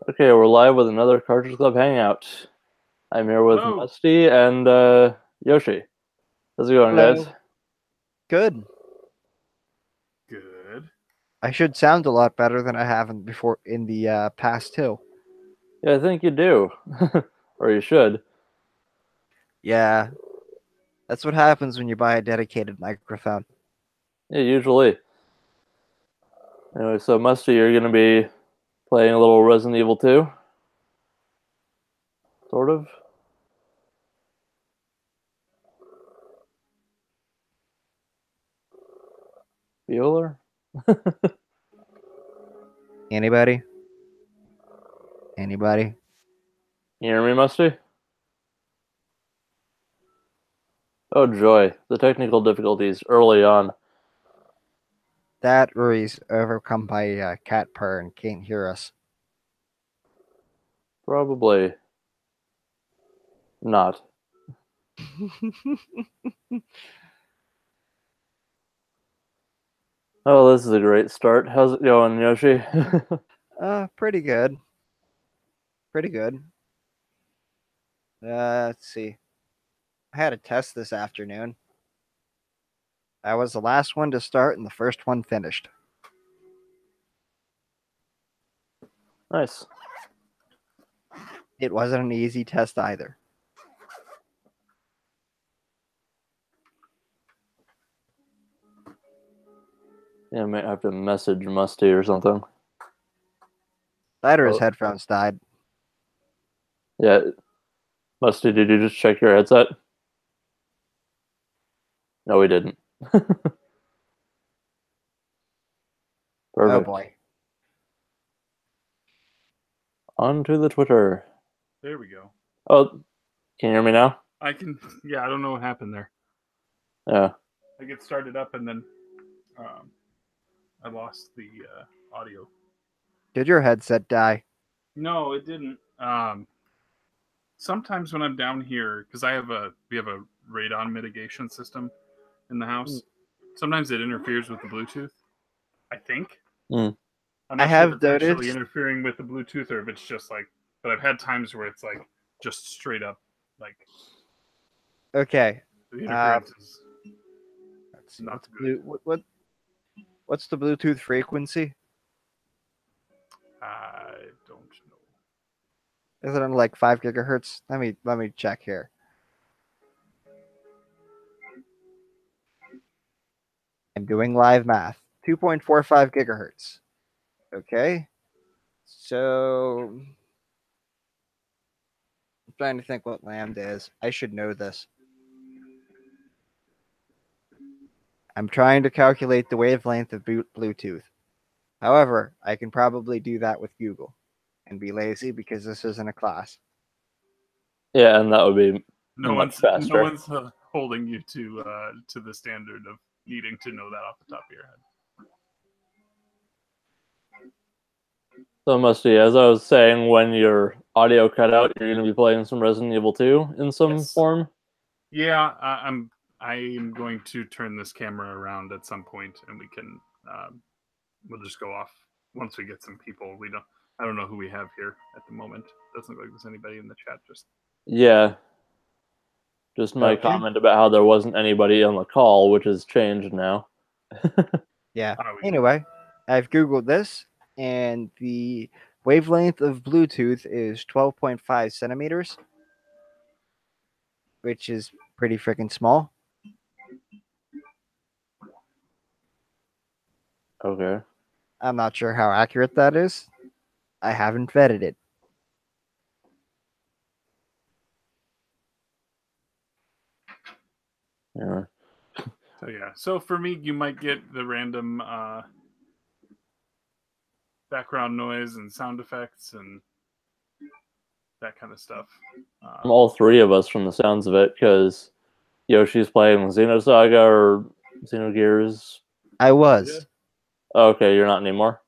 Okay, we're live with another Cartridge Club Hangout. I'm here with Hello. Musty and Yoshi. How's it going, guys? Hello. Good. Good. I should sound a lot better than I have in the past too. Yeah, I think you do. Or you should. Yeah, that's what happens when you buy a dedicated microphone. Yeah, usually. Anyway, so Musty, you're going to be playing a little Resident Evil 2? Sort of? Bueller? Anybody? Anybody? You hear me, Musty? Oh, joy. The technical difficulties early on. That or he's overcome by cat purr and can't hear us. Probably not. Oh, this is a great start. How's it going, Yoshi? Pretty good. Pretty good. Let's see. I had a test this afternoon. I was the last one to start and the first one finished. Nice. It wasn't an easy test either. Yeah, I might have to message Musty or something. That or his Oh, headphones died. yeah. Musty, did you just check your headset? No, we didn't. Oh Perfect. boy. On to the Twitter. There we go. Oh, can you hear me now? I can. Yeah, I don't know what happened there. Yeah. I get started up and then I lost the audio. Did your headset die? No, it didn't. Sometimes when I'm down here, because we have a radon mitigation system in the house. Sometimes it interferes with the Bluetooth. I think. Mm. I'm I not sure if have it's actually noticed. interfering with the Bluetooth or if it's just like. But I've had times where it's like just straight up like Okay. the interference is Let's see. not What's good. what's the Bluetooth frequency? I don't know. Is it on like 5 gigahertz? Let me check here. I'm doing live math. 2.45 gigahertz. Okay. So I'm trying to think what lambda is. I should know this. I'm trying to calculate the wavelength of Bluetooth. However, I can probably do that with Google and be lazy because this isn't a class. Yeah, and that would be No much one's faster. holding you to the standard of needing to know that off the top of your head. So, Musty, as I was saying, when your audio cut out, you're going to be playing some Resident Evil 2 in some Yes. form? Yeah, I am going to turn this camera around at some point, and we can we'll just go off once we get some people. I don't know who we have here at the moment. Doesn't look like there's anybody in the chat. Just Yeah. Just my Okay. comment about how there wasn't anybody on the call, which has changed now. Yeah. we Anyway, I've Googled this, and the wavelength of Bluetooth is 12.5 centimeters, which is pretty freaking small. Okay. I'm not sure how accurate that is. I haven't vetted it. Yeah. So yeah. So for me, you might get the random background noise and sound effects and that kind of stuff. All three of us from the sounds of it, because Yoshi's playing Xenosaga or Xenogears. I was. Okay, you're not anymore?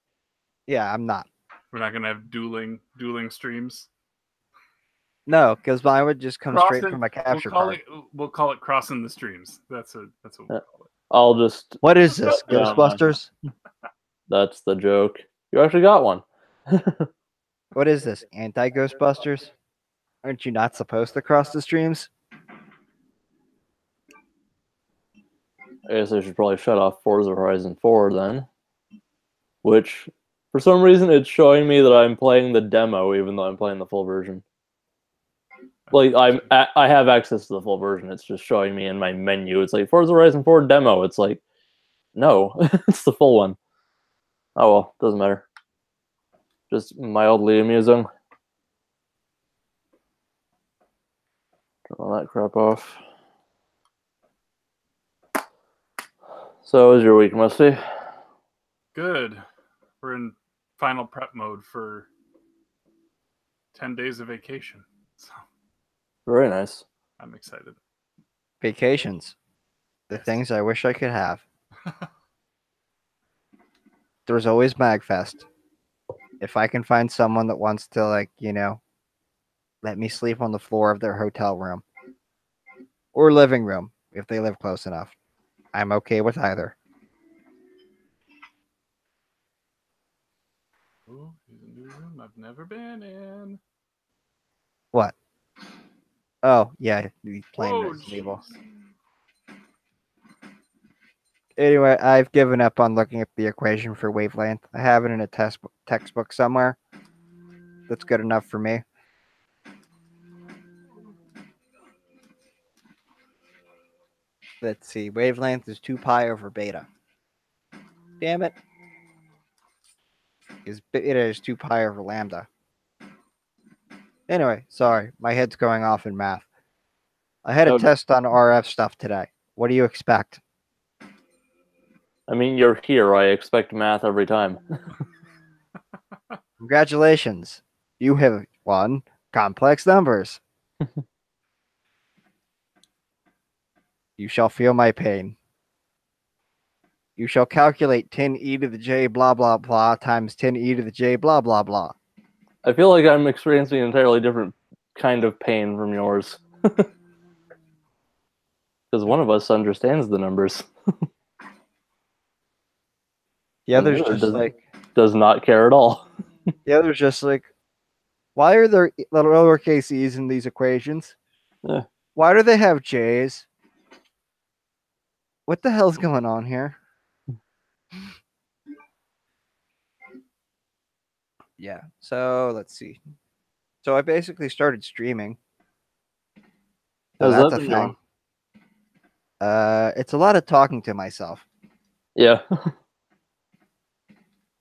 Yeah, I'm not. We're not gonna have dueling streams. No, because mine would just come straight from my capture card. We'll call it crossing the streams. That's what we'll call it. I'll just... What is this? down one. Ghostbusters? That's the joke. You actually got one. What is this? Anti-Ghostbusters? Aren't you not supposed to cross the streams? I guess I should probably shut off Forza Horizon 4 then. Which, for some reason, it's showing me that I'm playing the demo, even though I'm playing the full version. Like I have access to the full version. It's just showing me in my menu. It's like Forza Horizon 4 demo. It's like, no, it's the full one. Oh well, doesn't matter. Just mildly amusing. Turn all that crap off. So, how was your week, Musty? Good. We're in final prep mode for 10 days of vacation. So Very nice. I'm excited. Vacations. The things I wish I could have. There's always MagFest. If I can find someone that wants to, like, let me sleep on the floor of their hotel room or living room if they live close enough, I'm okay with either. Oh, here's a new room I've never been in. What? Oh, yeah, he's playing Whoa, Resident Evil. jeez. Anyway, I've given up on looking at the equation for wavelength. I have it in a textbook somewhere. That's good enough for me. Let's see. Wavelength is 2 pi over beta. Damn it. Beta is 2 pi over lambda. Anyway, sorry. My head's going off in math. I had a test on RF stuff today. What do you expect? I mean, you're here. I expect math every time. Congratulations. You have won complex numbers. You shall feel my pain. You shall calculate 10e to the j blah blah blah times 10e to the j blah blah blah. I feel like I'm experiencing an entirely different kind of pain from yours. Because one of us understands the numbers. The other's just does not care at all. The other's just like, why are there lowercase e's in these equations? Yeah. Why do they have j's? What the hell's going on here? Yeah, so let's see. So I basically started streaming. So How's that's that a been thing. going? It's a lot of talking to myself. Yeah.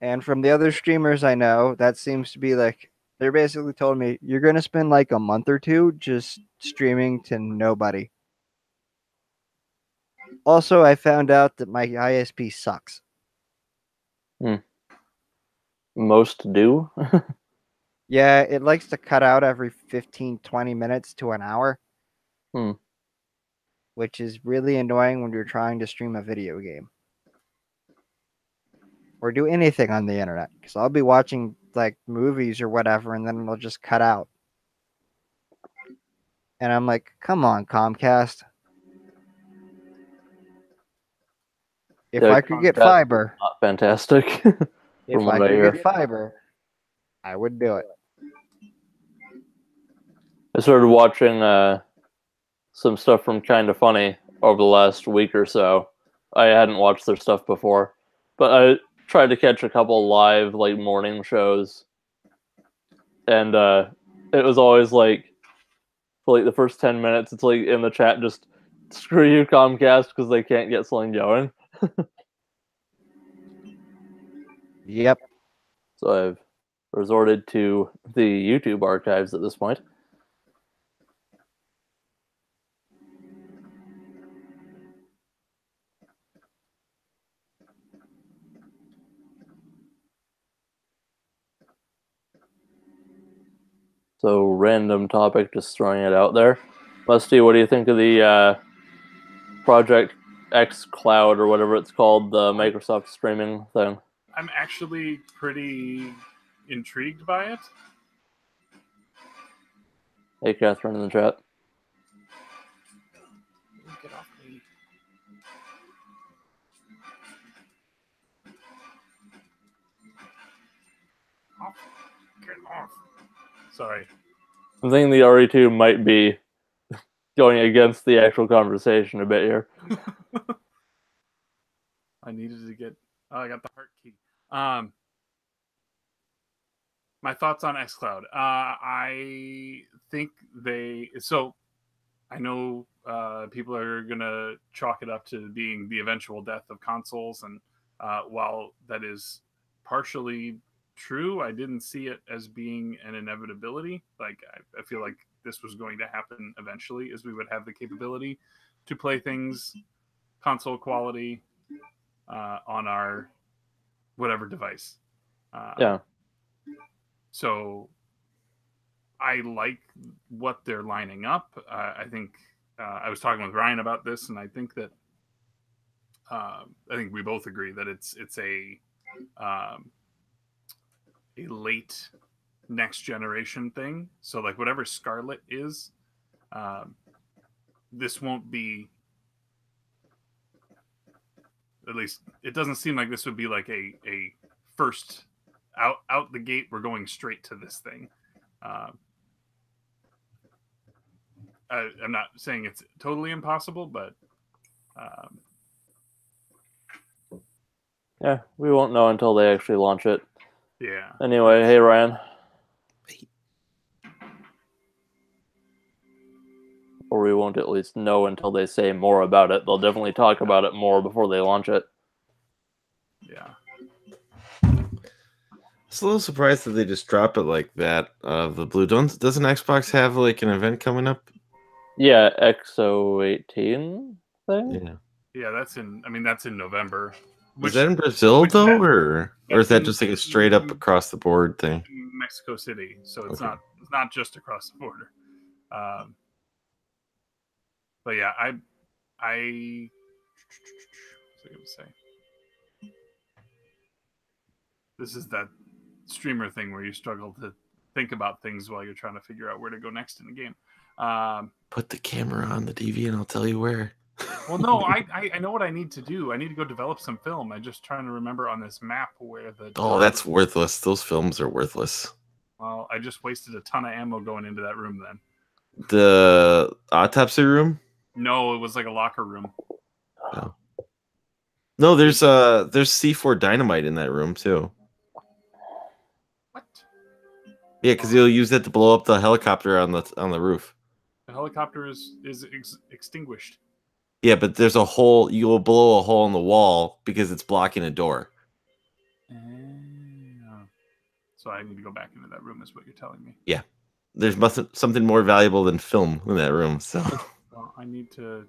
And from the other streamers I know, that seems to be like, they're basically told me, you're going to spend like a month or two just streaming to nobody. Also, I found out that my ISP sucks. Most do. Yeah, it likes to cut out every 15, 20 minutes to an hour. Which is really annoying when you're trying to stream a video game. Or do anything on the internet. Because I'll be watching like movies or whatever, and then it'll just cut out. And I'm like, come on, Comcast. If I could get fiber. Not fantastic. If I could get fiber, I would do it. I started watching some stuff from Kinda Funny over the last week or so. I hadn't watched their stuff before, but I tried to catch a couple live like morning shows, and it was always like for like the first 10 minutes, it's like in the chat just screw you Comcast because they can't get something going. Yep. So I've resorted to the YouTube archives at this point. So random topic, just throwing it out there. Musty, what do you think of the Project X Cloud or whatever it's called, the Microsoft streaming thing? I'm actually pretty intrigued by it. Hey, Catherine in the chat. Get off me. Off. Get off. Sorry. I'm thinking the RE2 might be going against the actual conversation a bit here. I needed to get. Oh, I got the heart key. My thoughts on xCloud. I think they. So I know people are gonna chalk it up to being the eventual death of consoles, and while that is partially true, I didn't see it as being an inevitability. Like I feel like this was going to happen eventually, as we would have the capability to play things console quality on our whatever device. Yeah. So I like what they're lining up. I think I was talking with Ryan about this, and I think that I think we both agree that it's a late next generation thing. So like whatever Scarlet is, this won't be. At least it doesn't seem like this would be like a first out the gate. We're going straight to this thing. I'm not saying it's totally impossible, but Yeah, we won't know until they actually launch it. yeah. Anyway, hey Ryan. Or we won't at least know until they say more about it. They'll definitely talk about it more before they launch it. Yeah. It's a little surprised that they just drop it like that. The blue. Doesn't Xbox have like an event coming up? Yeah, XO18 thing? Yeah. Yeah, that's in. I mean, that's in November. Is that in Brazil which though, that- or is that just like a straight up across the board thing? Mexico City, so it's Okay. not just across the border. But yeah, I what's I gonna say? This is that streamer thing where you struggle to think about things while you're trying to figure out where to go next in the game. Put the camera on the TV and I'll tell you where. Well, no, I know what I need to do. I need to go develop some film. I'm just trying to remember on this map where the. Oh, that's worthless. Those films are worthless. Well, I just wasted a ton of ammo going into that room then. The autopsy room? No, it was like a locker room. Oh. No, there's C4 dynamite in that room too. What? Yeah, because you'll use it to blow up the helicopter on the roof. The helicopter is extinguished. Yeah, but there's a hole. You will blow a hole in the wall because it's blocking a door. So I need to go back into that room, is what you're telling me. Yeah, there's something more valuable than film in that room. So well, I need to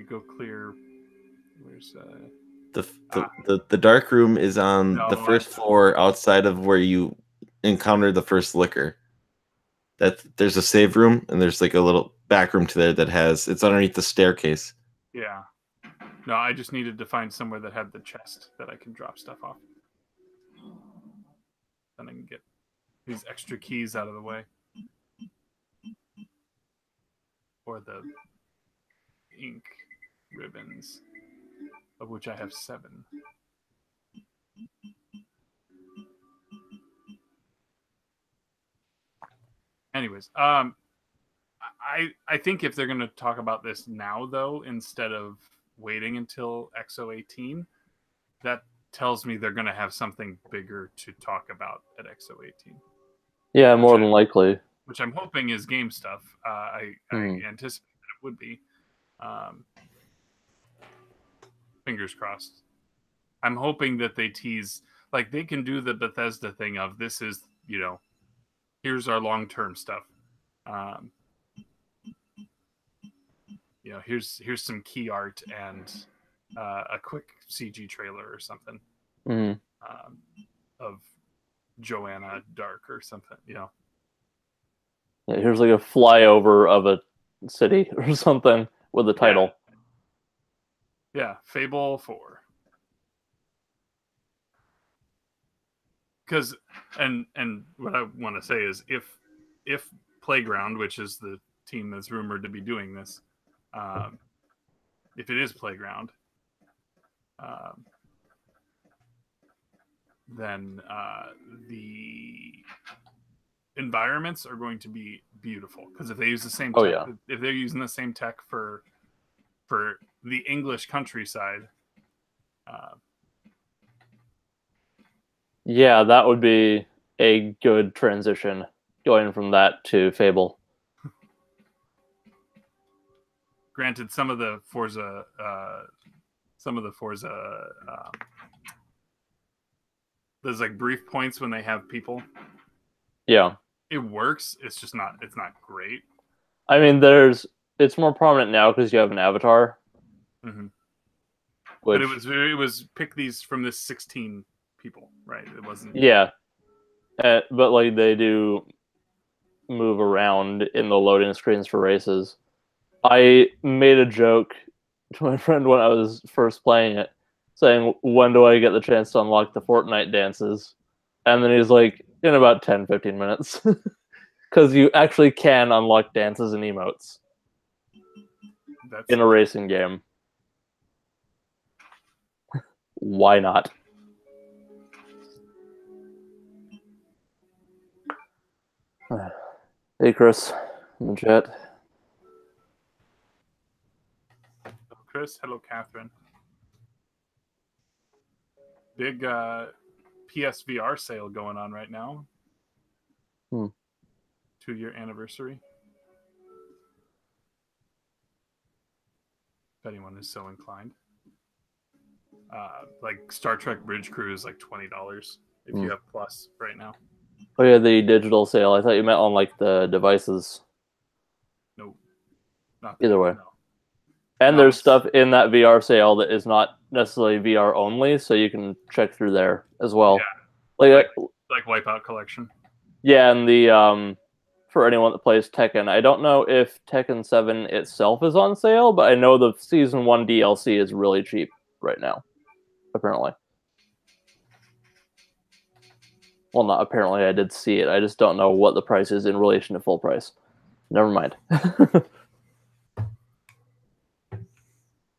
go clear. Where's the dark room is on the first floor outside of where you encounter the first liquor. There's a save room and there's like a little back room to there that it's underneath the staircase. Yeah. No, I just needed to find somewhere that had the chest that I can drop stuff off. Then I can get these extra keys out of the way. Or the ink ribbons, of which I have 7. Anyways, I think if they're going to talk about this now, though, instead of waiting until XO18, that tells me they're going to have something bigger to talk about at XO18. Yeah, more than likely. Which I'm hoping is game stuff. I anticipate that it would be. Fingers crossed. I'm hoping that they tease, like they can do the Bethesda thing of this is, here's our long-term stuff. Here's some key art and a quick CG trailer or something of Joanna Dark or something. Yeah, here's like a flyover of a city or something with a title. Yeah, Fable 4. Because and what I want to say is if Playground, which is the team that's rumored to be doing this, if it is Playground, then the environments are going to be beautiful. Because if they use the same tech, if they're using the same tech for the English countryside, yeah, that would be a good transition, going from that to Fable. Granted, some of the Forza, there's like brief points when they have people. Yeah, it works. It's just not. It's not great. I mean, it's more prominent now because you have an avatar. Mm-hmm. Which, but it was pick these from this 16 people, right? It wasn't. Yeah, but like they do move around in the loading screens for races. I made a joke to my friend when I was first playing it, saying, when do I get the chance to unlock the Fortnite dances? And then he's like, in about 10-15 minutes. Because you actually can unlock dances and emotes in a racing game. Why not? Hey, Chris, in the chat. Hello, Chris. Hello, Catherine. Big PSVR sale going on right now. 2-year anniversary. If anyone is so inclined. Like Star Trek Bridge Crew is like $20 if you have Plus right now. Oh yeah, the digital sale. I thought you meant on like the devices. No, not either way. No. And there's stuff in that VR sale that is not necessarily VR only, so you can check through there as well. Yeah. Like Wipeout Collection. Yeah, and the for anyone that plays Tekken, I don't know if Tekken 7 itself is on sale, but I know the Season 1 DLC is really cheap right now, apparently. Well, not apparently, I did see it. I just don't know what the price is in relation to full price. Never mind.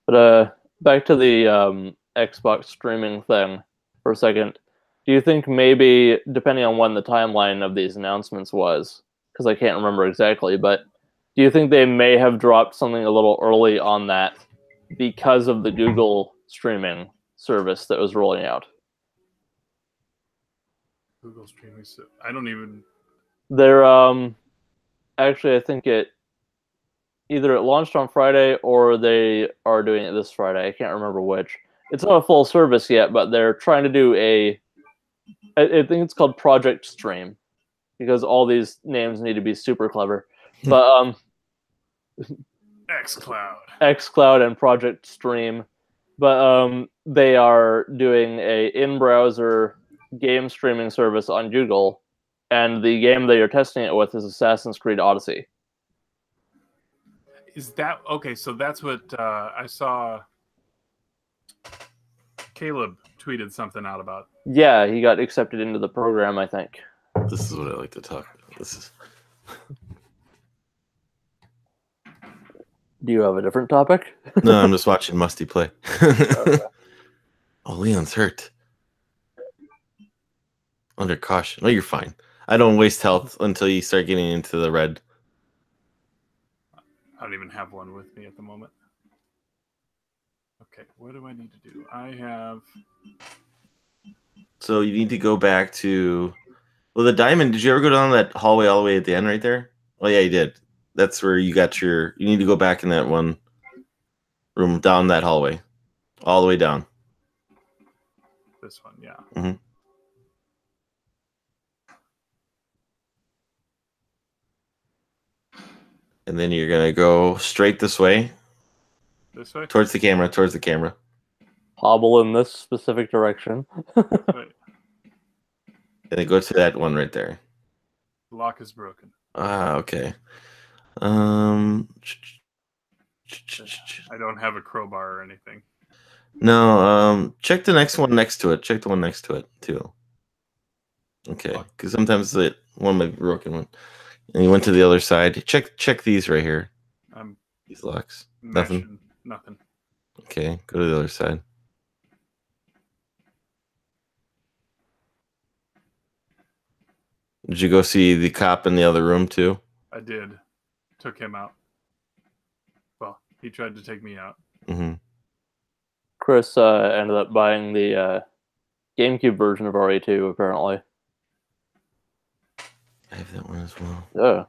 But back to the Xbox streaming thing for a second. Do you think maybe, depending on when the timeline of these announcements was, because I can't remember exactly, but do you think they may have dropped something a little early on that because of the Google streaming service that was rolling out? Google streaming. I don't even. They're actually, I think either it launched on Friday or they are doing it this Friday. I can't remember which. It's not a full service yet, but they're trying to do I think it's called Project Stream, because all these names need to be super clever. But xCloud and Project Stream. But they are doing a in-browser game streaming service on Google, and the game that you're testing it with is Assassin's Creed Odyssey. Is that okay? So that's what I saw. Caleb tweeted something out about. Yeah, he got accepted into the program, I think. This is what I like to talk about. This is. Do you have a different topic? No, I'm just watching Musty play. Okay. Oh, Leon's hurt. Under caution. Oh, you're fine. I don't waste health until you start getting into the red. I don't even have one with me at the moment. Okay, what do I need to do? I have... So you need to go back to... Well, the diamond, did you ever go down that hallway all the way at the end right there? Oh, yeah, you did. That's where you got your... You need to go back in that one room, down that hallway. All the way down. This one, yeah. Mm-hmm. And then you're going to go straight this way. This way? Towards the camera. Hobble in this specific direction. Right. And then go to that one right there. The lock is broken. Ah, okay. I don't have a crowbar or anything. No, check the next one next to it. Check the one next to it, too. Okay, because sometimes the one might be broken one. And you went to the other side. Check these right here. These locks. Nothing? Nothing. Okay, go to the other side. Did you go see the cop in the other room too? I did. Took him out. Well, he tried to take me out. Mm-hmm. Chris ended up buying the GameCube version of RE2, apparently. I have that one as well. Yeah.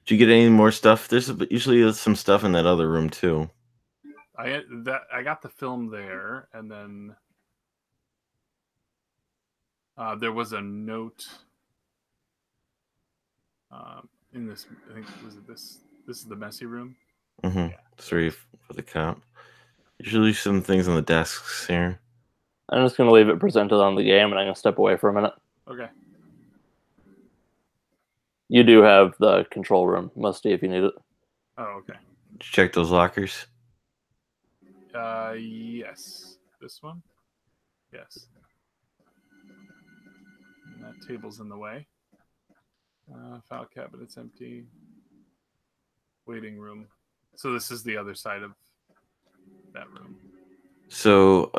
Did you get any more stuff? There's usually some stuff in that other room too. I got the film there, and then there was a note in this. I think was it this. This is the messy room. Mm-hmm. Yeah. 3 for the cop. Usually some things on the desks here. I'm just going to leave it presented on the game, and I'm going to step away for a minute. Okay. You do have the control room, Musty, if you need it. Oh, okay. Did you check those lockers? Yes. This one? Yes. And that table's in the way. File cabinet's empty. Waiting room. So this is the other side of that room. So,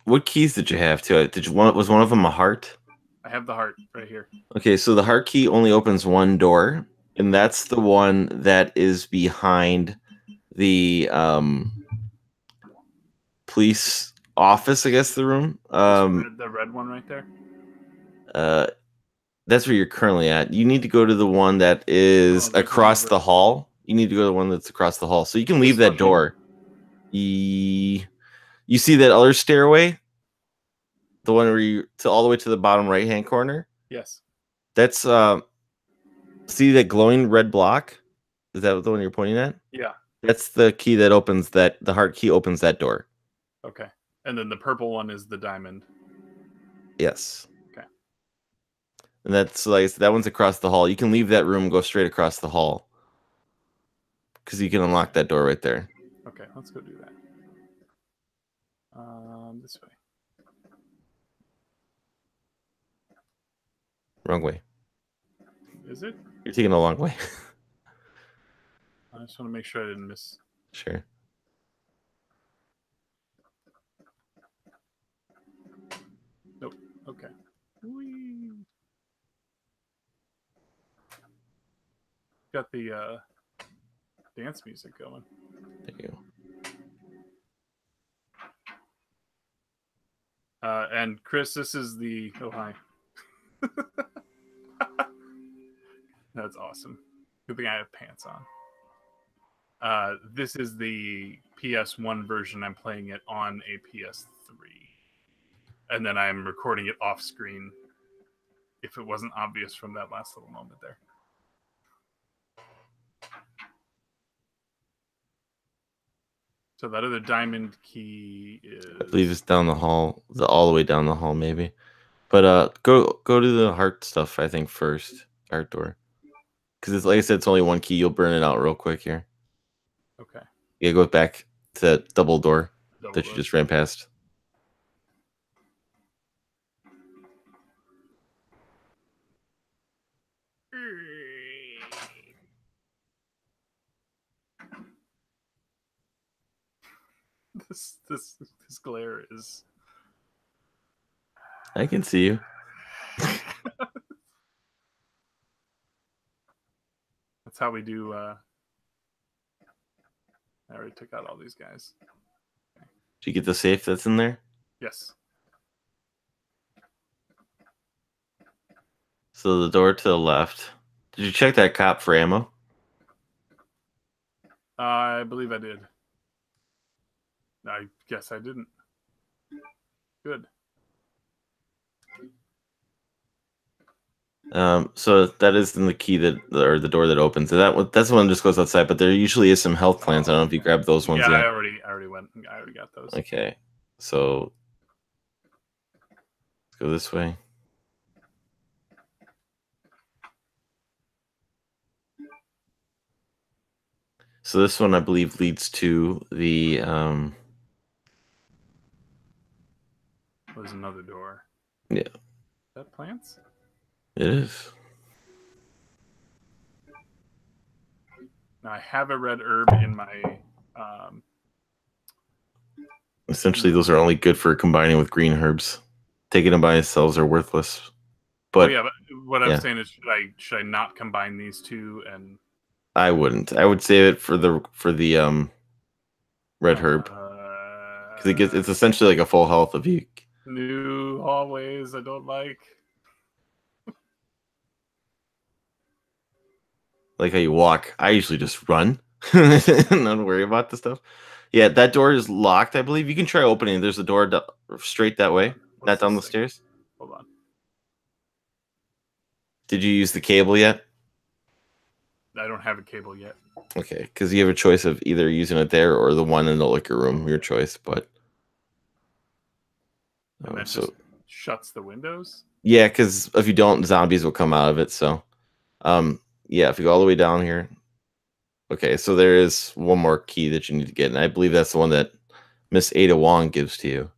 what keys did you have to it? Was one of them a heart? I have the heart right here. Okay, so the heart key only opens one door, and that's the one that is behind the police office, I guess, the room. The red one right there? That's where you're currently at. You need to go to the one that is across the hall. You need to go to the one that's across the hall. So you can leave that door. You see that other stairway? The one where you all the way to the bottom right-hand corner? Yes. That's see that glowing red block? Is that the one you're pointing at? Yeah. That's the key that opens the heart key opens that door. Okay. And then the purple one is the diamond. Yes. Okay. And that's like that one's across the hall. You can leave that room and go straight across the hall. Because you can unlock that door right there. Okay, let's go do that. This way. Wrong way. Is it? You're taking a long way. I just want to make sure I didn't miss. Sure. Nope. Okay. Whee. Got the dance music going. There you go. And Chris, this is the hi. That's awesome. Good thing I have pants on. This is the PS1 version. I'm playing it on a PS3. And then I'm recording it off screen. If it wasn't obvious from that last little moment there. So that other diamond key is... I believe it's down the hall, all the way down the hall, maybe. But go to the heart stuff, I think, first. Heart door. Because it's like I said, it's only one key. You'll burn it out real quick here. Okay. Yeah, go back to that double door that you just ran past. This glare is... I can see you. That's how we do. I already took out all these guys. Okay. Did you get the safe that's in there? Yes. So the door to the left. Did you check that cop for ammo? I believe I did. I guess I didn't. Good. So that is in the key or the door that opens. That's the one that just goes outside. But there usually is some health plans. I don't know if you grabbed those ones yeah, yet. I already went. I already got those. Okay, so let's go this way. So this one, I believe, leads to the There's another door. Yeah. Is that plants? It is. Now I have a red herb in my. Essentially, those are only good for combining with green herbs. Taking them by themselves are worthless. But but what I'm yeah. saying is, should I not combine these two? And I wouldn't. I would save it for the red herb because it's essentially like a full health if you. New hallways I don't like. Like how you walk. I usually just run and not worry about the stuff. Yeah, that door is locked, I believe. You can try opening it. There's a door straight that way, not down the stairs. Hold on. Did you use the cable yet? I don't have a cable yet. Okay, because you have a choice of either using it there or the one in the liquor room. Your choice, but And that just shuts the windows? Yeah, because if you don't, zombies will come out of it. So, yeah, if you go all the way down here. Okay, so there is one more key that you need to get, and I believe that's the one that Miss Ada Wong gives to you.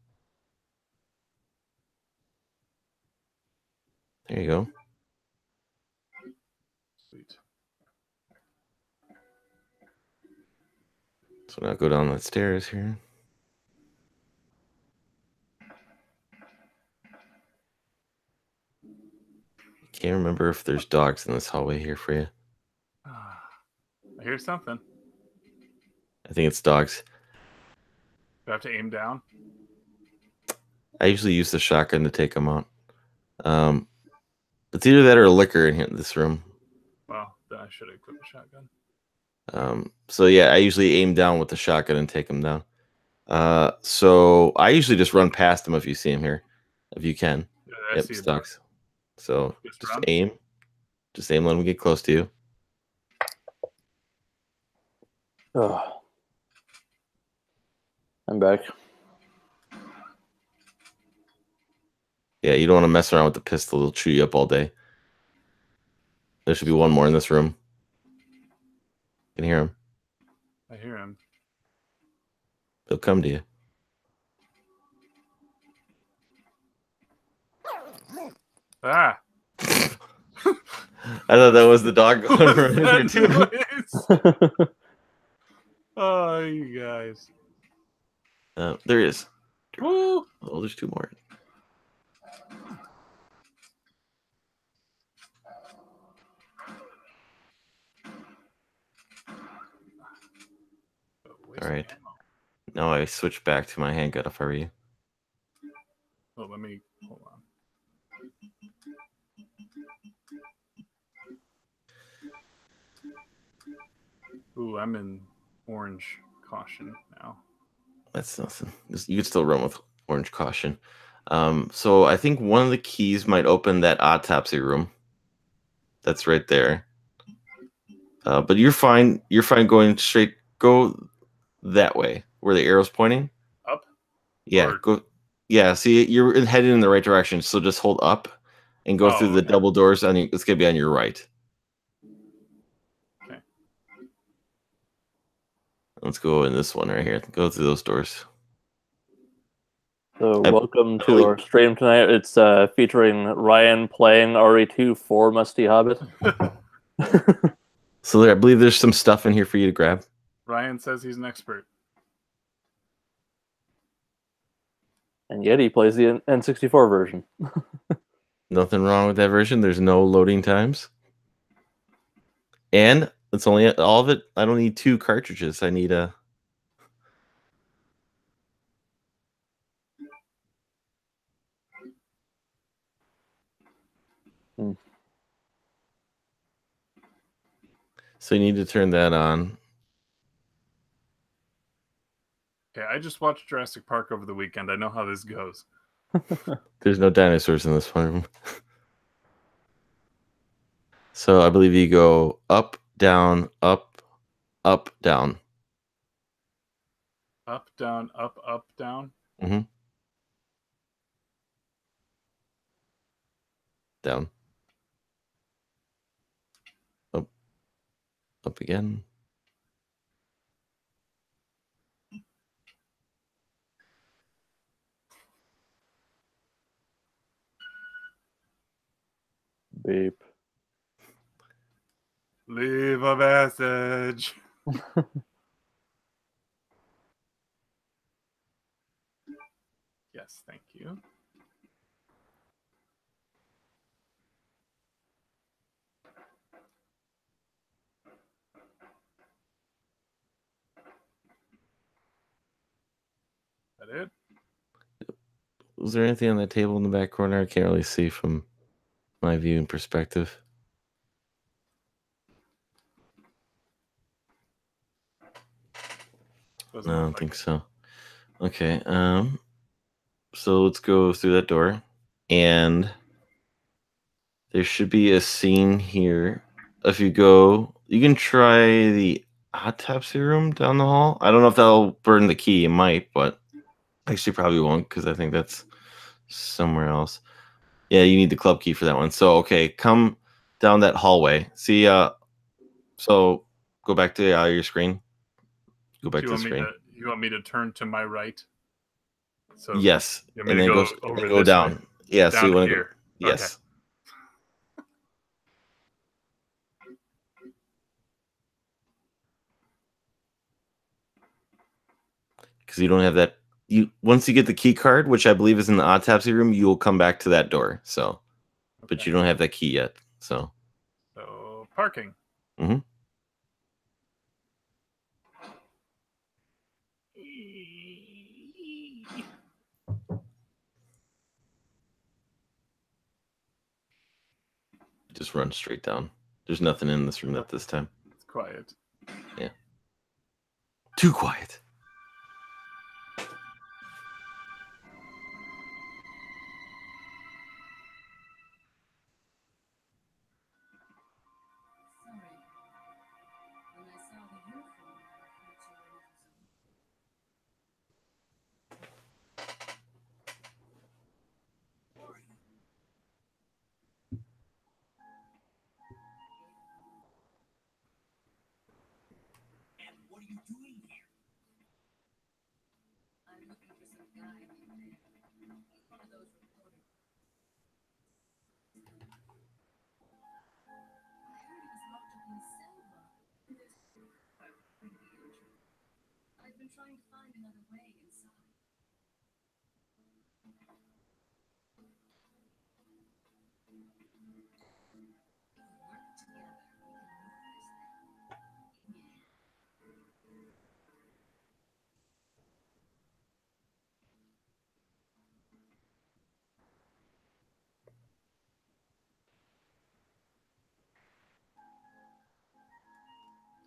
There you go. Sweet. So now go down the stairs here. Can't remember if there's dogs in this hallway here for you. I hear something. I think it's dogs. Do I have to aim down? I usually use the shotgun to take them out. It's either that or liquor in this room. Well, then I should equip a shotgun. So yeah, I usually aim down with the shotgun and take them down. So I usually just run past them if you see them here, if you can. Yeah, Yep, stocks. So just aim. Just aim, let them get close to you. Oh. I'm back. Yeah, you don't want to mess around with the pistol. It'll chew you up all day. There should be one more in this room. You can hear him. I hear him. They'll come to you. Ah! I thought that was the dog going around here too. Oh, you guys. There is. Woo! Oh, there's two more. All right. Now I switch back to my handgun if I were you. Oh, let me hold on. Ooh, I'm in orange caution now. That's nothing. You could still run with orange caution. So I think one of the keys might open that autopsy room. That's right there. But you're fine. You're fine going straight. Go that way where the arrow's pointing. Up? Yeah. Go. Yeah. See, you're headed in the right direction. So just hold up and go through the double doors. It's gonna be on your right. Okay. Let's go in this one right here. Go through those doors. So welcome to our stream tonight. It's featuring Ryan playing RE2 for Musty Hobbit. So I believe there's some stuff in here for you to grab. Ryan says he's an expert. And yet he plays the N64 version. Nothing wrong with that version. There's no loading times. And it's only all of it. I don't need 2 cartridges. I need a. So you need to turn that on. Okay, I just watched Jurassic Park over the weekend. I know how this goes. There's no dinosaurs in this one. So I believe you go up, down, up, up, down. Up, down, up, up, down. Mm-hmm. Down. Up. Up again. Beep. Leave a message. Yes, thank you. Was there anything on that table in the back corner? I can't really see from my view and perspective. Doesn't No, I look don't like think it. so. Okay. So let's go through that door, and there should be a scene here. If you go, you can try the autopsy room down the hall. I don't know if that'll burn the key. It might, but actually probably won't because I think that's somewhere else. Yeah, you need the club key for that one. So okay, come down that hallway. See, so go back to your screen. Go back Do to the screen. you want me to turn to my right? So Yes, you want me and to then go go over go this down. way? Yeah, so Down you want to go. here. Yes. Because you don't have that. You once you get the key card, which I believe is in the autopsy room, you will come back to that door. So, but Okay. you don't have that key yet. So, parking. mm-hmm. Just run straight down. There's nothing in this room at this time. It's quiet. Yeah. Too quiet.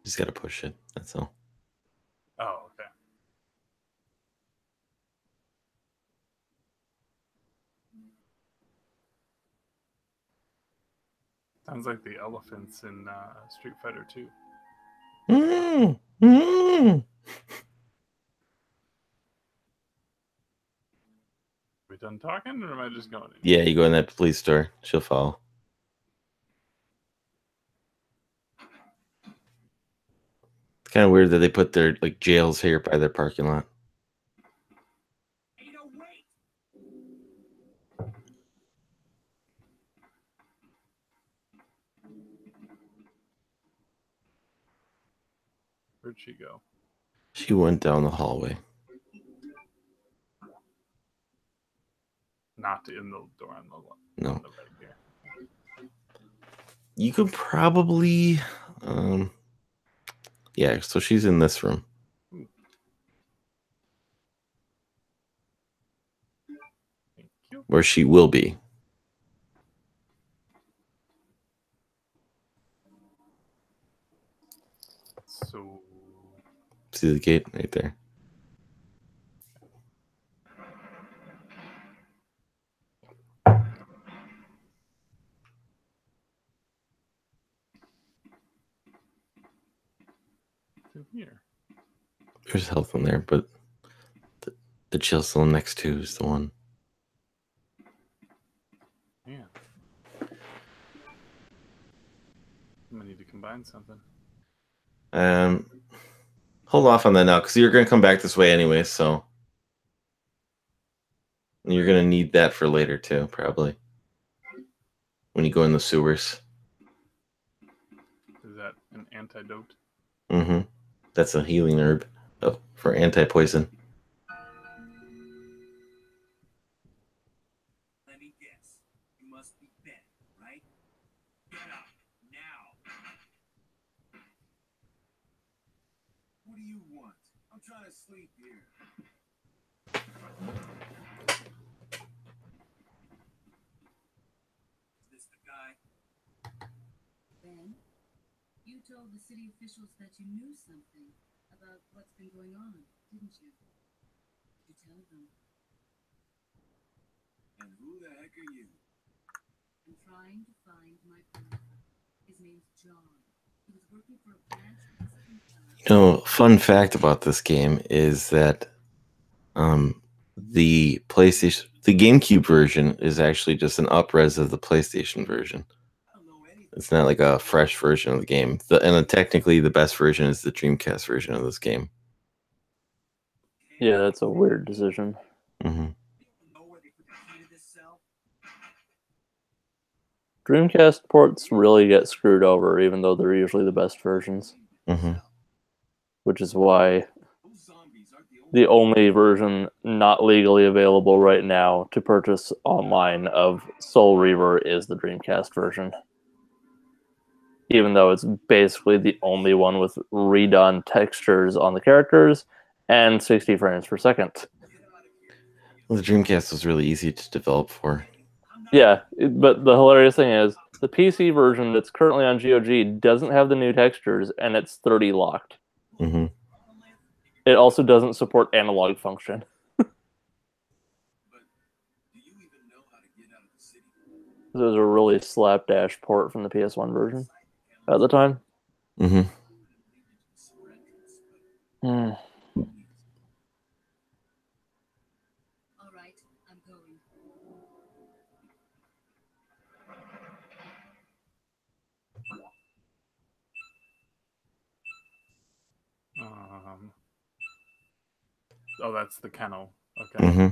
Just gotta push it. That's all. Oh, okay. Sounds like the elephants in Street Fighter 2. We done talking, or am I just going? Yeah, you go in that police store. She'll follow. It's kind of weird that they put their like jails here by their parking lot. Where'd she go? She went down the hallway. Not in the door on the left. No. On the right here. You could probably, yeah. So she's in this room. Thank you. Where she will be. So See the gate right there. through here. There's health in there, but the chill zone next to is the one. Yeah. I'm gonna need to combine something. Hold off on that now, because you're gonna come back this way anyway, so you're gonna need that for later too, probably. When you go in the sewers. Is that an antidote? Mm-hmm. That's a healing herb for anti-poison. Let me guess. You must be Ben, right? Get up now. What do you want? I'm trying to sleep here. you told the city officials that you knew something about what's been going on, didn't you? Did you tell them? And who the heck are you? I'm trying to find my brother. His name's John. He was working for a branch Mexican town. Fun fact about this game is that the GameCube version is actually just an up-res of the PlayStation version. It's not like a fresh version of the game. And technically, the best version is the Dreamcast version of this game. Yeah, that's a weird decision. Mm-hmm. Dreamcast ports really get screwed over, even though they're usually the best versions. Mm-hmm. Which is why the only version not legally available right now to purchase online of Soul Reaver is the Dreamcast version. Even though it's basically the only one with redone textures on the characters and 60 frames per second. Well, the Dreamcast was really easy to develop for. Yeah, but the hilarious thing is, the PC version that's currently on GOG doesn't have the new textures, and it's 30 locked. Mm-hmm. It also doesn't support analog function. This was a really slapdash port from the PS1 version at the time. Mm-hmm. All right, I'm going. Oh, that's the kennel. Okay. Mm-hmm.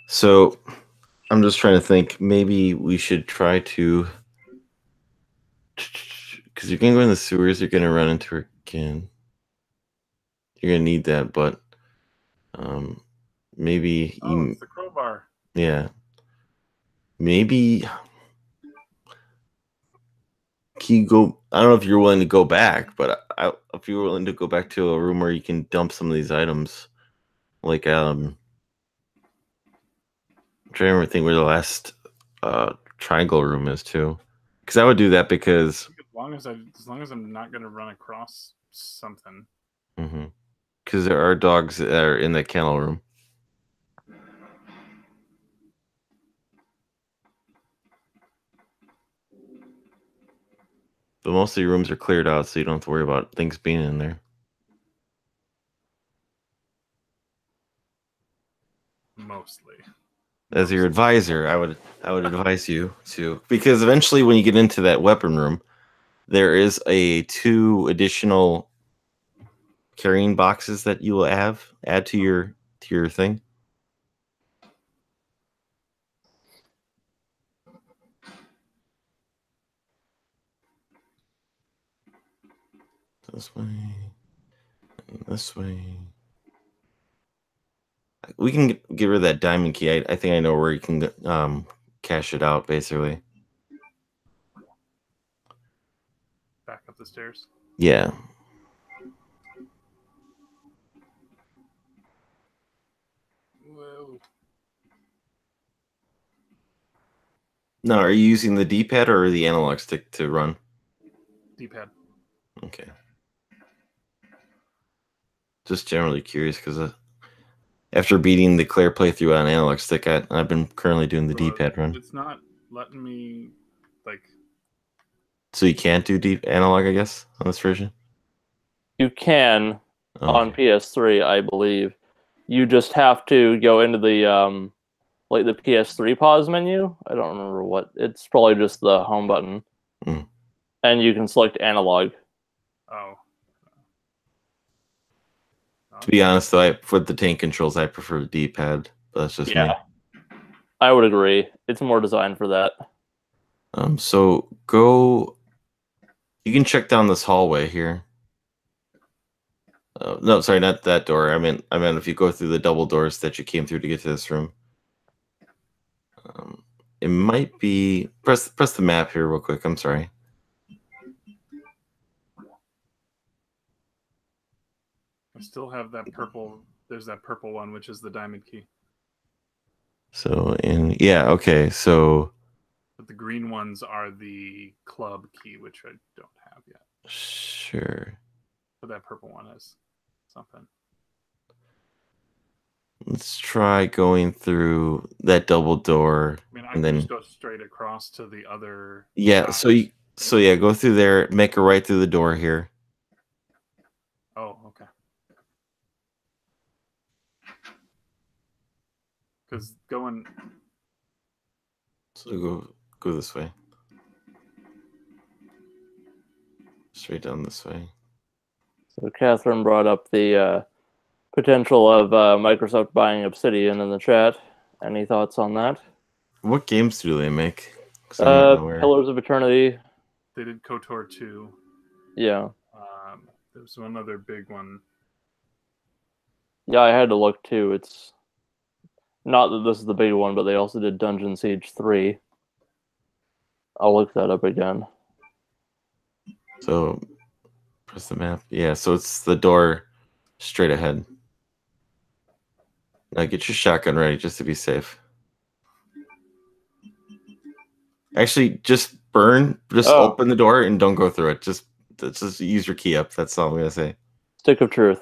So I'm just trying to think. Maybe we should try to, because you're gonna go in the sewers. You're gonna run into her again. You're gonna need that, but maybe Oh, it's the crowbar. Yeah. Maybe can you go? I don't know if you're willing to go back, but if you're willing to go back to a room where you can dump some of these items, like I'm trying to think where the last triangle room is too, because I would do that because as long as I'm not gonna run across something. Because there are dogs that are in the kennel room. But most of your rooms are cleared out, so you don't have to worry about things being in there. Mostly. As your advisor, I would advise you to, because eventually when you get into that weapon room, there is 2 additional carrying boxes that you will add to your thing. This way. This way. We can get rid of that diamond key. I think I know where you can cash it out, basically. Back up the stairs. Yeah. Whoa. No, are you using the D-pad or the analog stick to run? D-pad. Okay. Just generally curious because after beating the Claire playthrough on analog stick, I've been currently doing the D-pad run. It's not letting me So you can't do analog, I guess, on this version? You can on PS3, I believe. You just have to go into the like the PS3 pause menu. I don't remember what. It's probably just the home button. And you can select analog. Oh. To be honest, though, for the tank controls, I prefer the D-pad. But that's just me. I would agree. It's more designed for that. So go. You can check down this hallway here. No, sorry, not that door. I meant if you go through the double doors that you came through to get to this room. It might be press the map here real quick. I'm sorry. I still have that purple. There's that purple one, which is the diamond key. So okay. So But the green ones are the club key, which I don't have yet. Sure. But that purple one has something. Let's try going through that double door. I mean, I And can then just go straight across to the other. yeah, side. so yeah, go through there, make a right through the door here. Oh, okay. Because going. So go this way. Straight down this way. So Catherine brought up the potential of Microsoft buying Obsidian in the chat. Any thoughts on that? What games do they make? 'Cause I'm not aware. Pillars of Eternity. They did KOTOR 2. Yeah. There's one other big one. Yeah, I had to look too. It's not that this is the big one, but they also did Dungeon Siege 3. I'll look that up again. So press the map. Yeah, so it's the door straight ahead. Now get your shotgun ready just to be safe. Actually, just open the door and don't go through it. Just use your key up. That's all I'm gonna say. Stick of Truth.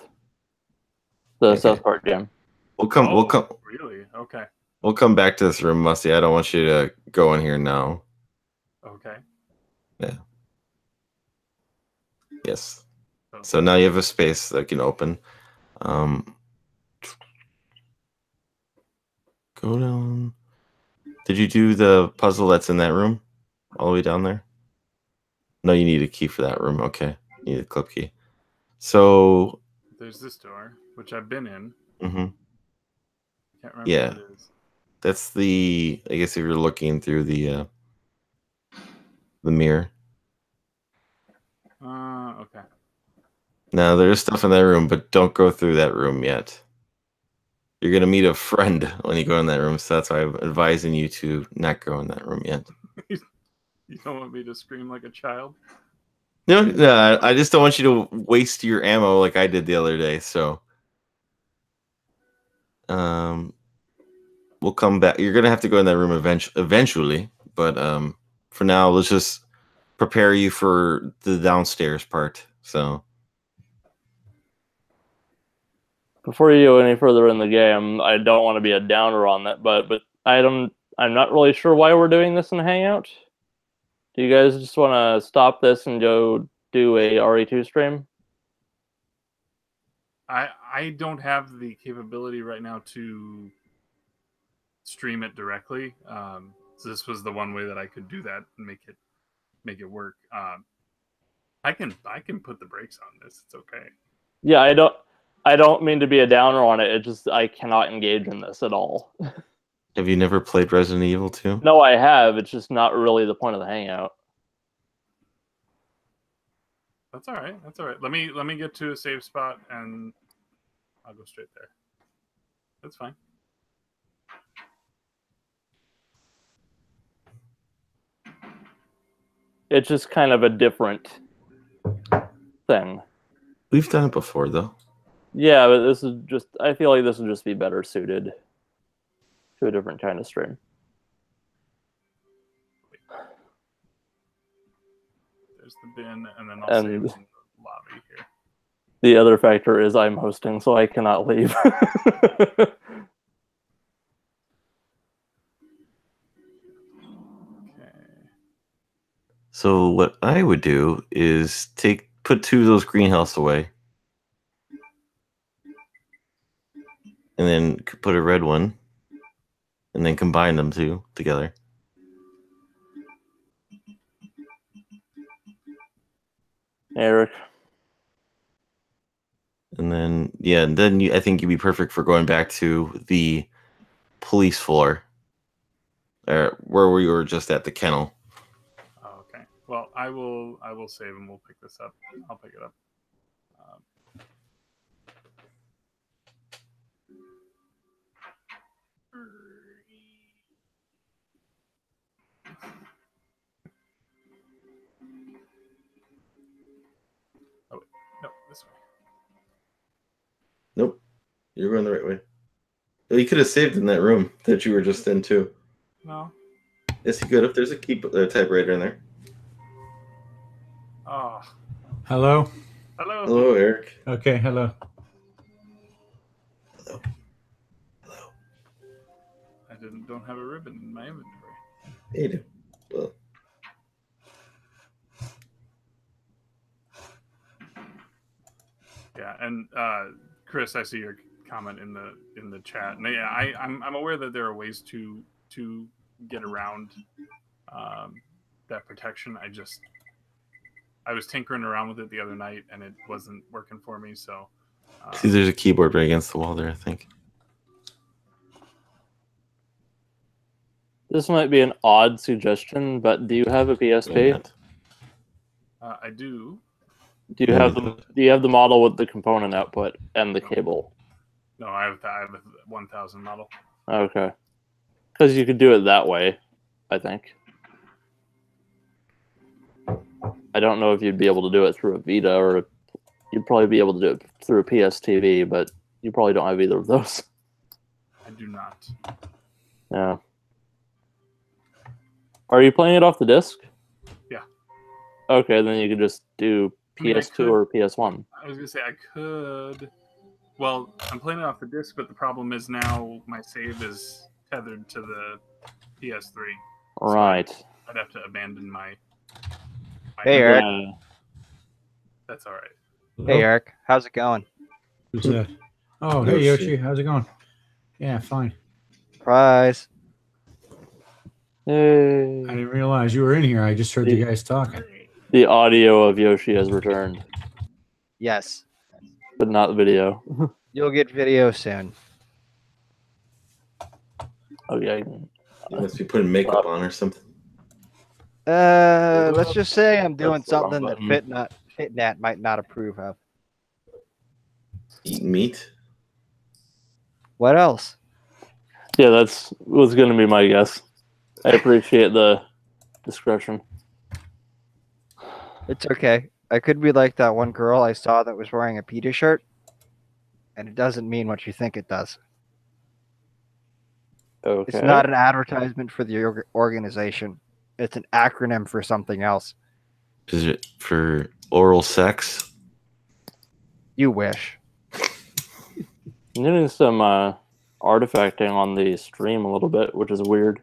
The Okay. South Park game. We'll come. Really? Okay. We'll come back to this room, Musty. I don't want you to go in here now. Okay. Yeah. Yes. So now you have a space that can open. Go down. Did you do the puzzle that's in that room? All the way down there? No, you need a key for that room. Okay. You need a clip key. So there's this door, which I've been in. Mm-hmm. Can't remember Yeah. what it is. That's the, I guess if you're looking through the mirror. Okay. Now there's stuff in that room, but don't go through that room yet. You're gonna meet a friend when you go in that room, so that's why I'm advising you to not go in that room yet. You don't want me to scream like a child? No, I just don't want you to waste your ammo like I did the other day. So, we'll come back. You're gonna have to go in that room eventually, but for now, let's just prepare you for the downstairs part. So, Before you go any further in the game, I don't want to be a downer on that, but I'm not really sure why we're doing this in Hangout. Do you guys just want to stop this and go do a RE2 stream? I don't have the capability right now to stream it directly. So this was the one way that I could do that and make it work. I can put the brakes on this. It's okay. Yeah, I don't mean to be a downer on it. It's just I cannot engage in this at all. have you never played Resident Evil 2? No, I have. It's just not really the point of the Hangout. That's all right. That's all right. Let me get to a safe spot and I'll go straight there. That's fine. It's just kind of a different thing. We've done it before, though. Yeah, but this is just, I feel like this would just be better suited to a different kind of stream. There's the bin, and then I'll save in the lobby here. The other factor is I'm hosting, so I cannot leave. Okay. So what I would do is put two of those greenhouse away, and then put a red one, and then combine them two together. Eric. And then I think you'd be perfect for going back to the police floor, where we were just at the kennel. Oh, okay. Well, I will save and we'll pick this up. I'll pick it up. Oh wait, no, this way. Nope, you're going the right way. Well, you could have saved in that room that you were just in too. No. Yes, you could. If there's a typewriter in there. Oh, Hello? Hello. Hello, Eric. Okay, hello. I don't have a ribbon in my inventory. Hey, dude. Well, Yeah, and Chris, I see your comment in the chat, and yeah, I'm aware that there are ways to get around that protection. I was tinkering around with it the other night, and it wasn't working for me. So, see, there's a keyboard right against the wall there, I think. This might be an odd suggestion, but do you have a Maybe PSP? not. I do. Do you have the model with the component output and the No. cable? No, I have a 1000 model. Okay, because you could do it that way, I think. I don't know if you'd be able to do it through a Vita, or you'd probably be able to do it through a PSTV, but you probably don't have either of those. I do not. Yeah. Are you playing it off the disc? Yeah. Okay, then you could just do I mean, I PS2 could- or PS1. I was gonna say I could. Well, I'm playing it off the disc, but the problem is now my save is tethered to the PS3. Right. I'd have to abandon my Hey, Eric. Yeah. That's all right. Hey, Eric. How's it going? Who's that? Oh, hey, Yoshi. Yoshi. How's it going? Yeah, fine. Surprise. Yay. I didn't realize you were in here. I just heard the guys talking. The audio of Yoshi has returned, Yes. but not the video. You'll get video soon. Okay. You must be putting makeup on or something. Let's just say I'm doing That's the wrong something that button. Fitnat might not approve of. Eating meat? What else? Yeah, was going to be my guess. I appreciate the discretion. It's okay. I could be like that one girl I saw that was wearing a PETA shirt, and it doesn't mean what you think it does. Okay. It's not an advertisement for the organization. It's an acronym for something else. Is it for oral sex? You wish. I'm getting some artifacting on the stream a little bit, which is weird.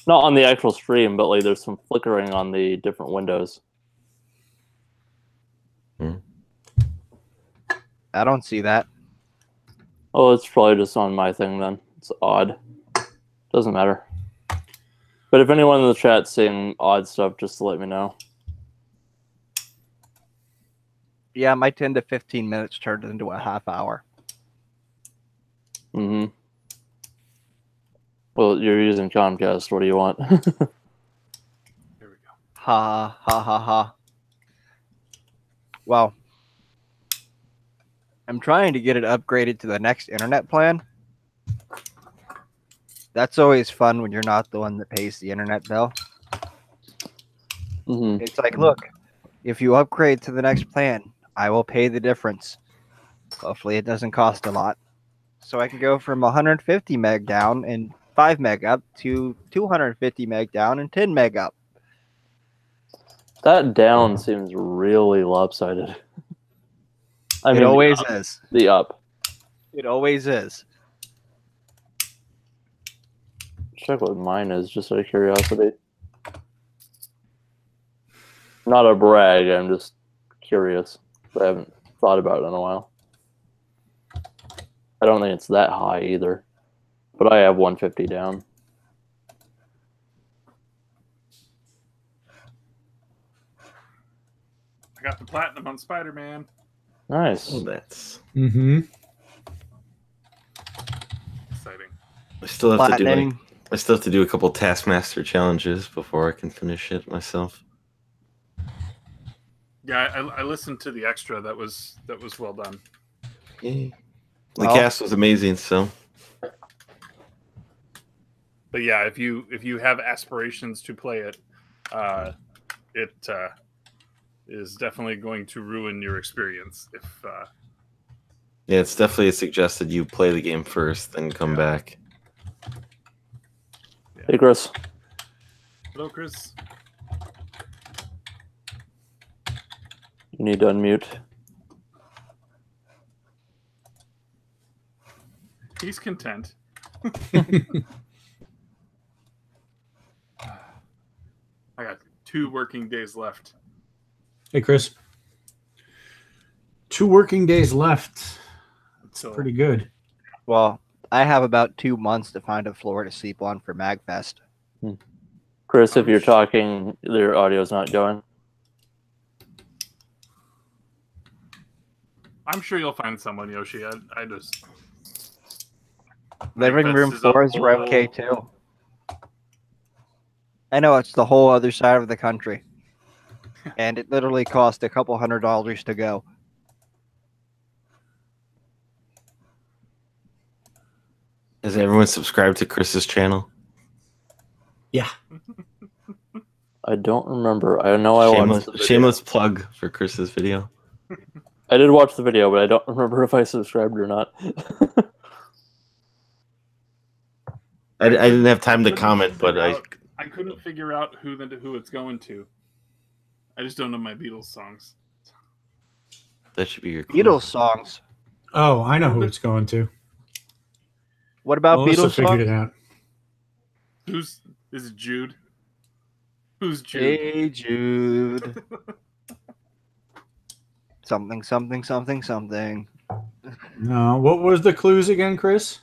Not on the actual stream, but like there's some flickering on the different windows. I don't see that. Oh, it's probably just on my thing then. It's odd. Doesn't matter. But if anyone in the chat's seeing odd stuff, just let me know. Yeah, my 10 to 15 minutes turned into a half hour. Mm-hmm. Well, you're using Comcast. What do you want? Here we go. Ha ha ha ha. Well, I'm trying to get it upgraded to the next internet plan. That's always fun when you're not the one that pays the internet bill. Mm-hmm. It's like, look, if you upgrade to the next plan, I will pay the difference. Hopefully it doesn't cost a lot. So I can go from 150 meg down and 5 meg up to 250 meg down and 10 meg up. That down seems really lopsided. I It mean, always is. the up. It always is. Check what mine is, just out of curiosity. Not a brag, I'm just curious. I haven't thought about it in a while. I don't think it's that high either. But I have 150 down. I got the platinum on Spider-Man. Nice. Oh, that's. Mm-hmm. Exciting. I still have to do. Platinum. I still have to do a couple Taskmaster challenges before I can finish it myself. Yeah, I listened to the extra. That was well done. Yay. The Well- cast was amazing. So But yeah, if you have aspirations to play it, it is definitely going to ruin your experience. If yeah, it's definitely suggested you play the game first, then come back. Hey, Chris. hello, Chris. You need to unmute. He's content. I got 2 working days left. Hey, Chris. 2 working days left. That's So pretty good. Well, I have about 2 months to find a floor to sleep on for MagFest. Chris, if you're talking, your audio's not going. I'm sure you'll find someone, Yoshi. I just Living MagFest room is a floors are whole- okay too. I know it's the whole other side of the country, and it literally cost a couple $100 to go. Has everyone subscribed to Chris's channel? Yeah. I don't remember. I know I watched the video. Shameless plug for Chris's video. I did watch the video, but I don't remember if I subscribed or not. I didn't have time to couldn't comment, but figure I couldn't figure out who it's going to. I just don't know my Beatles songs. that should be your clue. Beatles songs. Oh, I know who it's going to. What about Melissa Beatles figured songs? it out. Is it Jude? Who's Jude? Hey Jude. Something, something, something, something. No, what was the clues again, Chris?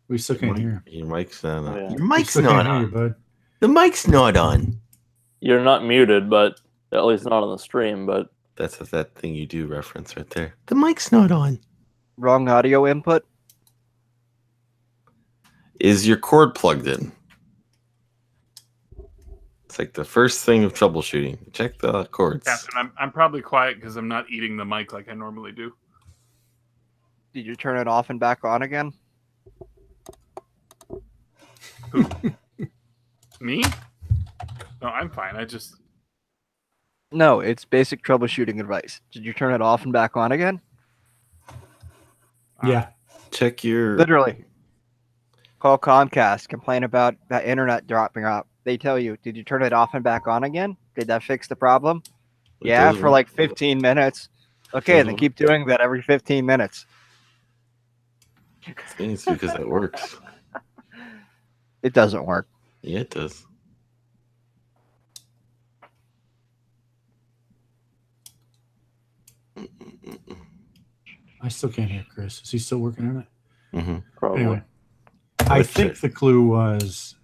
We still can't hear. Your mic's not on. Oh, yeah. Your We mic's still not can't hear you, on. bud. The mic's not on. You're not muted, but at least not on the stream. But That's that thing you do reference right there. The mic's not on. Wrong audio input. Is your cord plugged in? It's like the first thing of troubleshooting. Check the cords. Captain, I'm probably quiet because I'm not eating the mic like I normally do. Did you turn it off and back on again? Me? No, I'm fine. I just No, it's basic troubleshooting advice. Did you turn it off and back on again? Yeah. Check your. Literally. Call Comcast, complain about that internet dropping out. They tell you, did you turn it off and back on again? Did that fix the problem? It Yeah, does for work. like 15 minutes. Okay, Does then work. keep doing that every 15 minutes. I think it's because that works. It doesn't work. Yeah, it does. I still can't hear Chris. Is he still working on it? Mm-hmm. probably. Anyway, I think the clue was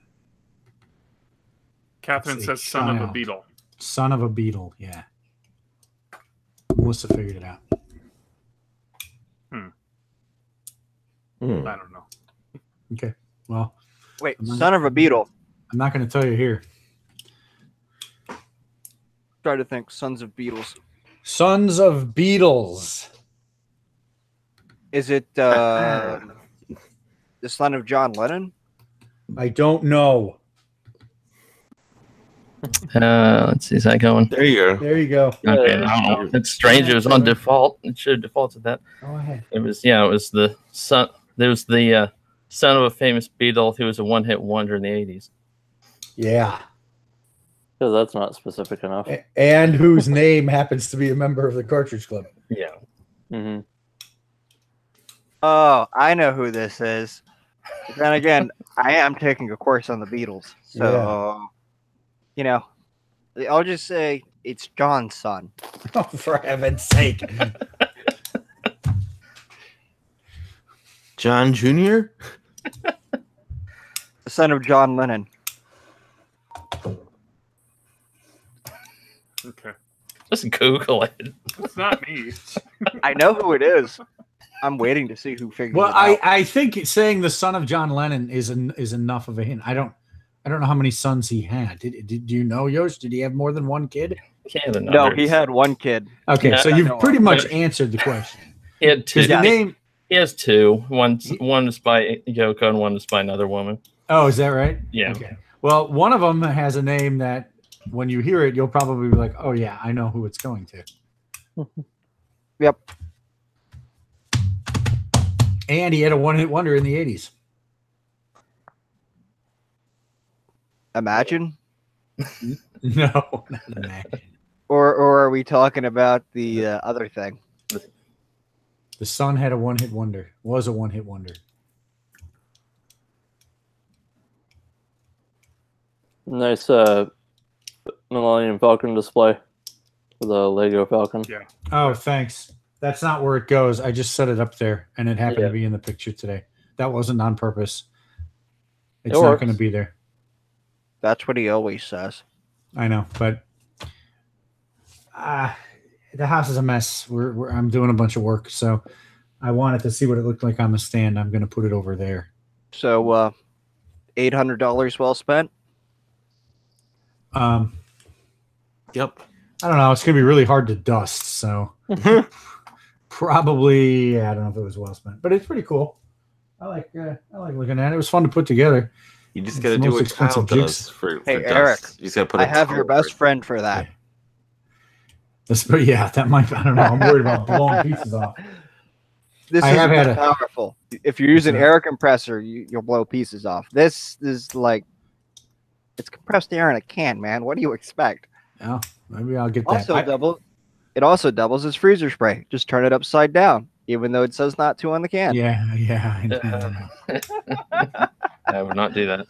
Catherine Let's says see, son of a child. beetle. son of a beetle. Yeah. Melissa figured it out. Hmm. I don't know. Okay. Well, Wait, I'm not- son of a beetle. I'm not going to tell you here. Try to think. Sons of Beatles. Sons of Beatles. Is it the son of John Lennon? I don't know. Let's see, is that going? There you go. There you go. Okay, I don't know. It's strange. It was on default. It should have defaulted that. Go ahead. It was the son. There was the son of a famous Beatle who was a one-hit wonder in the '80s. Yeah. Because that's not specific enough. And whose name happens to be a member of the Cartridge Club. Yeah. Hmm. Oh, I know who this is. But then again, I am taking a course on the Beatles. So, you know, I'll just say it's John's son. Oh, for heaven's sake. John Jr.? The son of John Lennon. Okay. Just Google it. It's not me. I know who it is. I'm waiting to see who figures Well, it out. I think saying the son of John Lennon is enough of a hint. I don't know how many sons he had. Did you know, Yosh? Did he have more than one kid? Can't have No, he had one kid. Okay, Yeah, so I you've know. pretty much answered the question. He had two. Because the name. He has two. One is by Yoko and one is by another woman. Oh, is that right? Yeah. Okay. Well, one of them has a name that when you hear it, you'll probably be like, "Oh yeah, I know who it's going to." Yep. And he had a one-hit wonder in the '80s. Imagine. No, not imagine. Or are we talking about the other thing? The Sun had a one-hit wonder. Was a one-hit wonder. Nice Millennium Falcon display for the Lego Falcon. Yeah. Oh, thanks. That's not where it goes. I just set it up there, and it happened Yeah. to be in the picture today. That wasn't on purpose. It's It not works. going to be there. That's what he always says. I know, but the house is a mess. I'm doing a bunch of work, so I wanted to see what it looked like on the stand. I'm going to put it over there. So, $800 well spent. Yep. I don't know. It's going to be really hard to dust, so probably I don't know if it was well spent, but it's pretty cool. I like looking at it. It was fun to put together. You just It's got to the do most what Kyle expensive does jigs. for Hey, dust. Eric, You just got to put. I have your best friend for that. But yeah, that might. I don't know. I'm worried about blowing pieces off. This I have isn't had that powerful. If you're using Okay. air compressor, you'll blow pieces off. This is like it's compressed air in a can, man. What do you expect? Oh, maybe I'll get that. It also doubles as freezer spray. Just turn it upside down, even though it says not to on the can. Yeah. I know. I would not do that.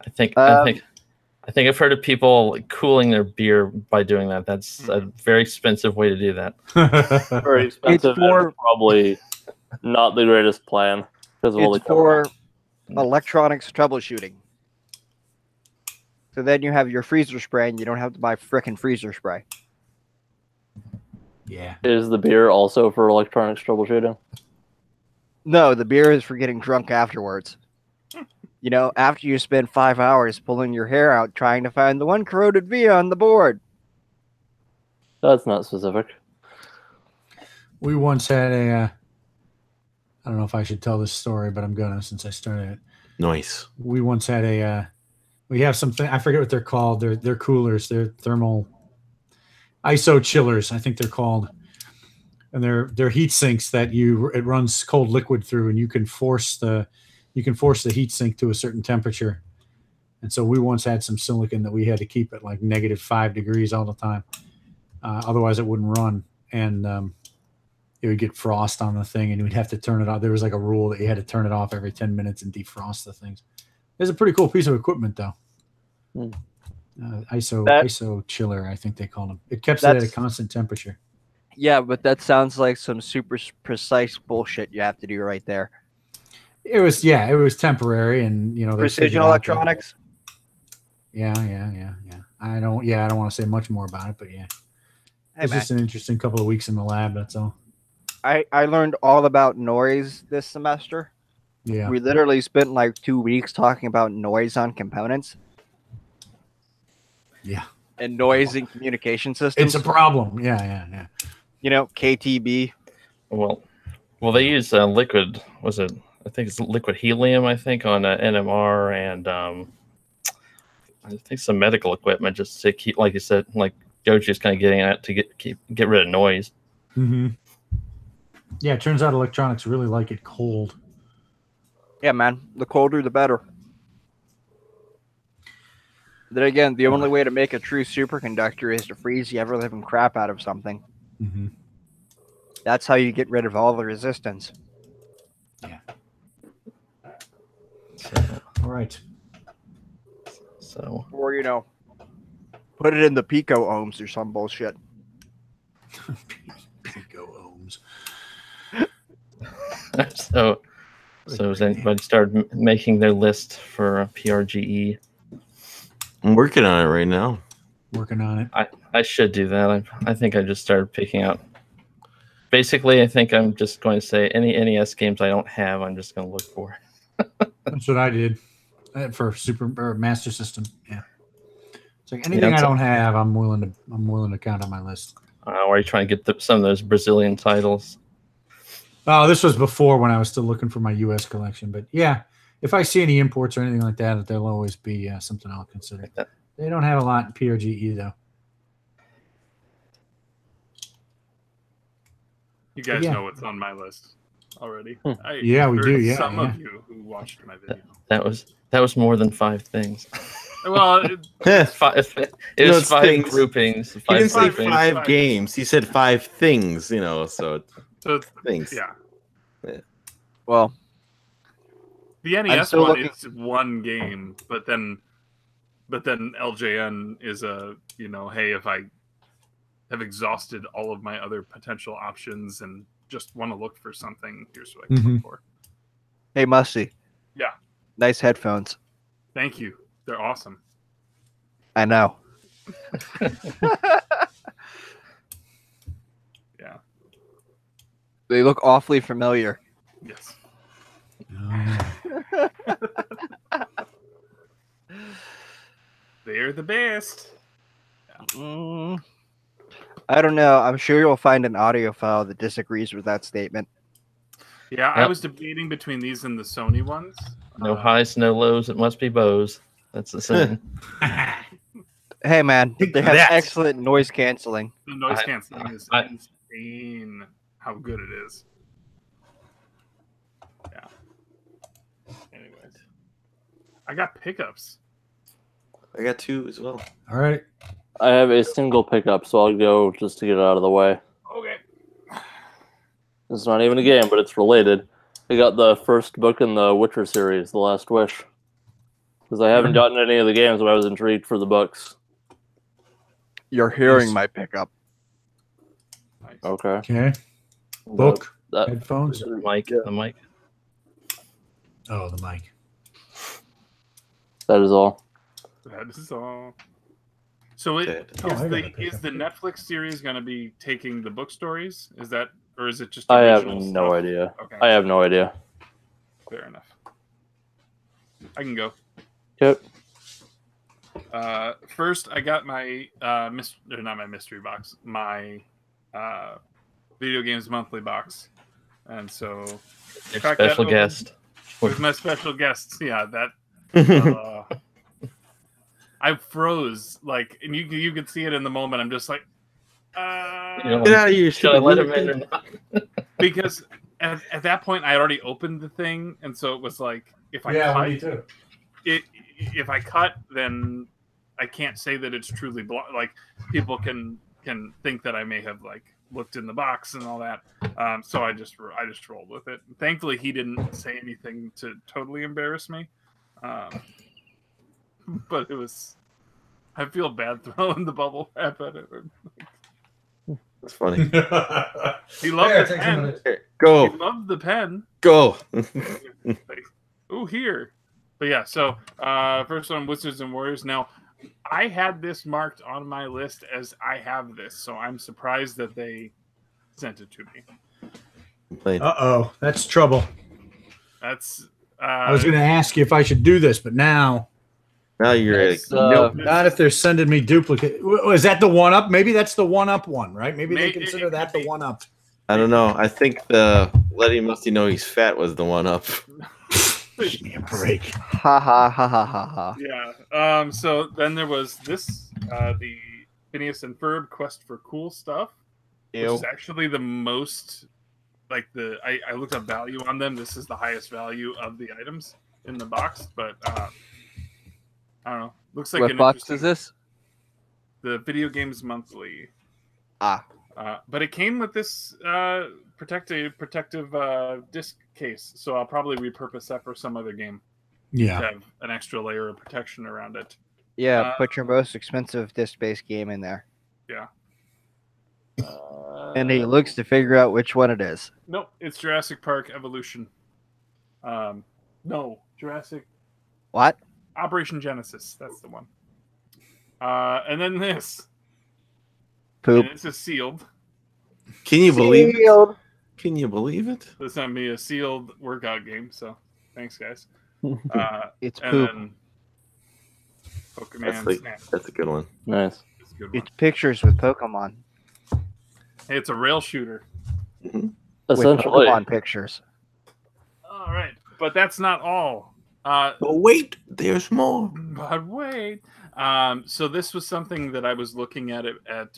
I think I've heard of people like, cooling their beer by doing that. That's a very expensive way to do that. Very expensive. for- And probably not the greatest plan because of all the It's for electronics troubleshooting. So then you have your freezer spray, and you don't have to buy frickin' freezer spray. Yeah. Is the beer also for electronics troubleshooting? No, the beer is for getting drunk afterwards. You know, after you spend 5 hours pulling your hair out trying to find the one corroded via on the board. That's not specific. We once had a. I don't know if I should tell this story, but I'm gonna since I started it. Nice. We once had a. We have something. I forget what they're called. They're coolers. They're thermal. ISO chillers, I think they're called, and they're heat sinks that it runs cold liquid through, and you can force the heat sink to a certain temperature. And so we once had some silicon that we had to keep at like -5 degrees all the time, otherwise it wouldn't run, and it would get frost on the thing, and we'd have to turn it off. There was like a rule that you had to turn it off every 10 minutes and defrost the things. It's a pretty cool piece of equipment, though. ISO chiller, I think they called them. It kept it at a constant temperature. Yeah, but that sounds like some super precise bullshit you have to do right there. It was temporary, and they Precision figured out electronics. Yeah. I don't want to say much more about it, but yeah, Hey, it's man. just an interesting couple of weeks in the lab. That's all. I learned all about noise this semester. Yeah. We literally spent like 2 weeks talking about noise on components. Yeah. And noise in communication systems. It's a problem. Yeah. You know, KTB. Well, they use liquid. Was it? I think it's liquid helium. I think on NMR and I think some medical equipment just to keep, like you said, like Goji's kind of getting at to get rid of noise. Mm-hmm. Yeah, it turns out electronics really like it cold. Yeah, man. The colder, the better. Then again, the only way to make a true superconductor is to freeze the ever-living crap out of something. Mm-hmm. That's how you get rid of all the resistance. Yeah. So, All right. so Or, put it in the pico ohms or some bullshit. Pico ohms. so has anybody started making their list for PRGE? I'm working on it right now. Working on it. I should do that. I think I just started picking out. Basically, I think I'm just going to say any NES games I don't have, I'm just going to look for. That's what I did for Super or Master System. Yeah. It's like anything I don't have, I'm willing to count on my list. Or are you trying to get some of those Brazilian titles? Oh, this was before when I was still looking for my U.S. collection. But yeah, if I see any imports or anything like that, there'll always be something I'll consider. Like that. They don't have a lot in PRGE though. You guys Yeah. know what's on my list already. Yeah, we heard do, yeah, Some yeah. of you who watched my video. That was more than 5 things. Well, It's five. It No, was it's five things. groupings. He Five didn't say groupings. five games. He said 5 things. So so things. yeah, Well, the I'm NES still one looking- is one game, but then LJN is a hey, if I have exhausted all of my other potential options and just want to look for something, here's what I can look for. hey, Musty. Yeah. Nice headphones. Thank you. They're awesome. I know. Yeah. They look awfully familiar. Yes. They're the best. I don't know. I'm sure you'll find an audio file that disagrees with that statement. Yeah, I Yep. was debating between these and the Sony ones. No highs, no lows. It must be bows. That's the saying. Hey, man, Take they have that. excellent noise canceling. The noise I- canceling is I- insane. How good it is. Yeah. Anyways, I got pickups. I got 2 as well. All right. I have a single pickup, so I'll go just to get it out of the way. Okay. It's not even a game, but it's related. I got the first book in the Witcher series, The Last Wish. Because I haven't gotten any of the games, but I was intrigued for the books. You're hearing my pickup. Nice. Okay. Okay. Book. That, Headphones. The mic. The mic. Oh, the mic. that is all. That is all. So Okay. is Oh, I got a the pickup. Netflix series going to be taking the book stories? Is that, or is it just I have original no stuff? idea. Okay, I have no idea. fair enough. I can go. Yep. First, I got my not my mystery box, my video games monthly box, and so Your crack that special open. guest. With my special guests. Yeah, that I froze and you could see it in the moment. I'm just like, You know, Get out of here, should I stupid let him in or American. not? because at that point I already opened the thing, and so it was like if I cut too. if I cut, then I can't say that it's truly like people can think that I may have looked in the box and all that. So I just rolled with it. Thankfully, he didn't say anything to totally embarrass me. But it was. I feel bad throwing the bubble wrap at it. That's funny. He loved the pen. Here, He go. loved the pen. Go. Ooh, here. But yeah, so first one, Wizards and Warriors. Now, I had this marked on my list as I have this, so I'm surprised that they sent it to me. Uh-oh. That's trouble. That's. I was going to ask you if I should do this, but now. Now you're It's, nope. Not if they're sending me duplicate. Is that the one up? Maybe that's the one up one, right? Maybe they consider that the one up. I don't know. I think the letting Musty know he's fat was the one up. Give me a break. Ha ha ha ha ha ha. Yeah. So then there was this, the Phineas and Ferb Quest for Cool Stuff, which is actually the most, I looked up value on them. This is the highest value of the items in the box, but I don't know. Looks like What an box interesting- is this? The Video Games Monthly. Ah. But it came with this protective disc case, so I'll probably repurpose that for some other game to Yeah. have an extra layer of protection around it. Yeah, put your most expensive disc-based game in there. Yeah. And he looks to figure out which one it is. Nope, it's Jurassic Park Evolution. No, Jurassic What? Operation Genesis. That's the one. And then this. Poop. And this is sealed. Can you believe it? Can you believe it? This sent me a sealed workout game, so thanks, guys. It's And poop. then Pokemon Snap. That's a good one. Nice. It's a good one. It's pictures with Pokemon. Hey, it's a rail shooter. With Essentially. Pokemon pictures. All right, but that's not all. But wait, there's more. But wait. So this was something that I was looking at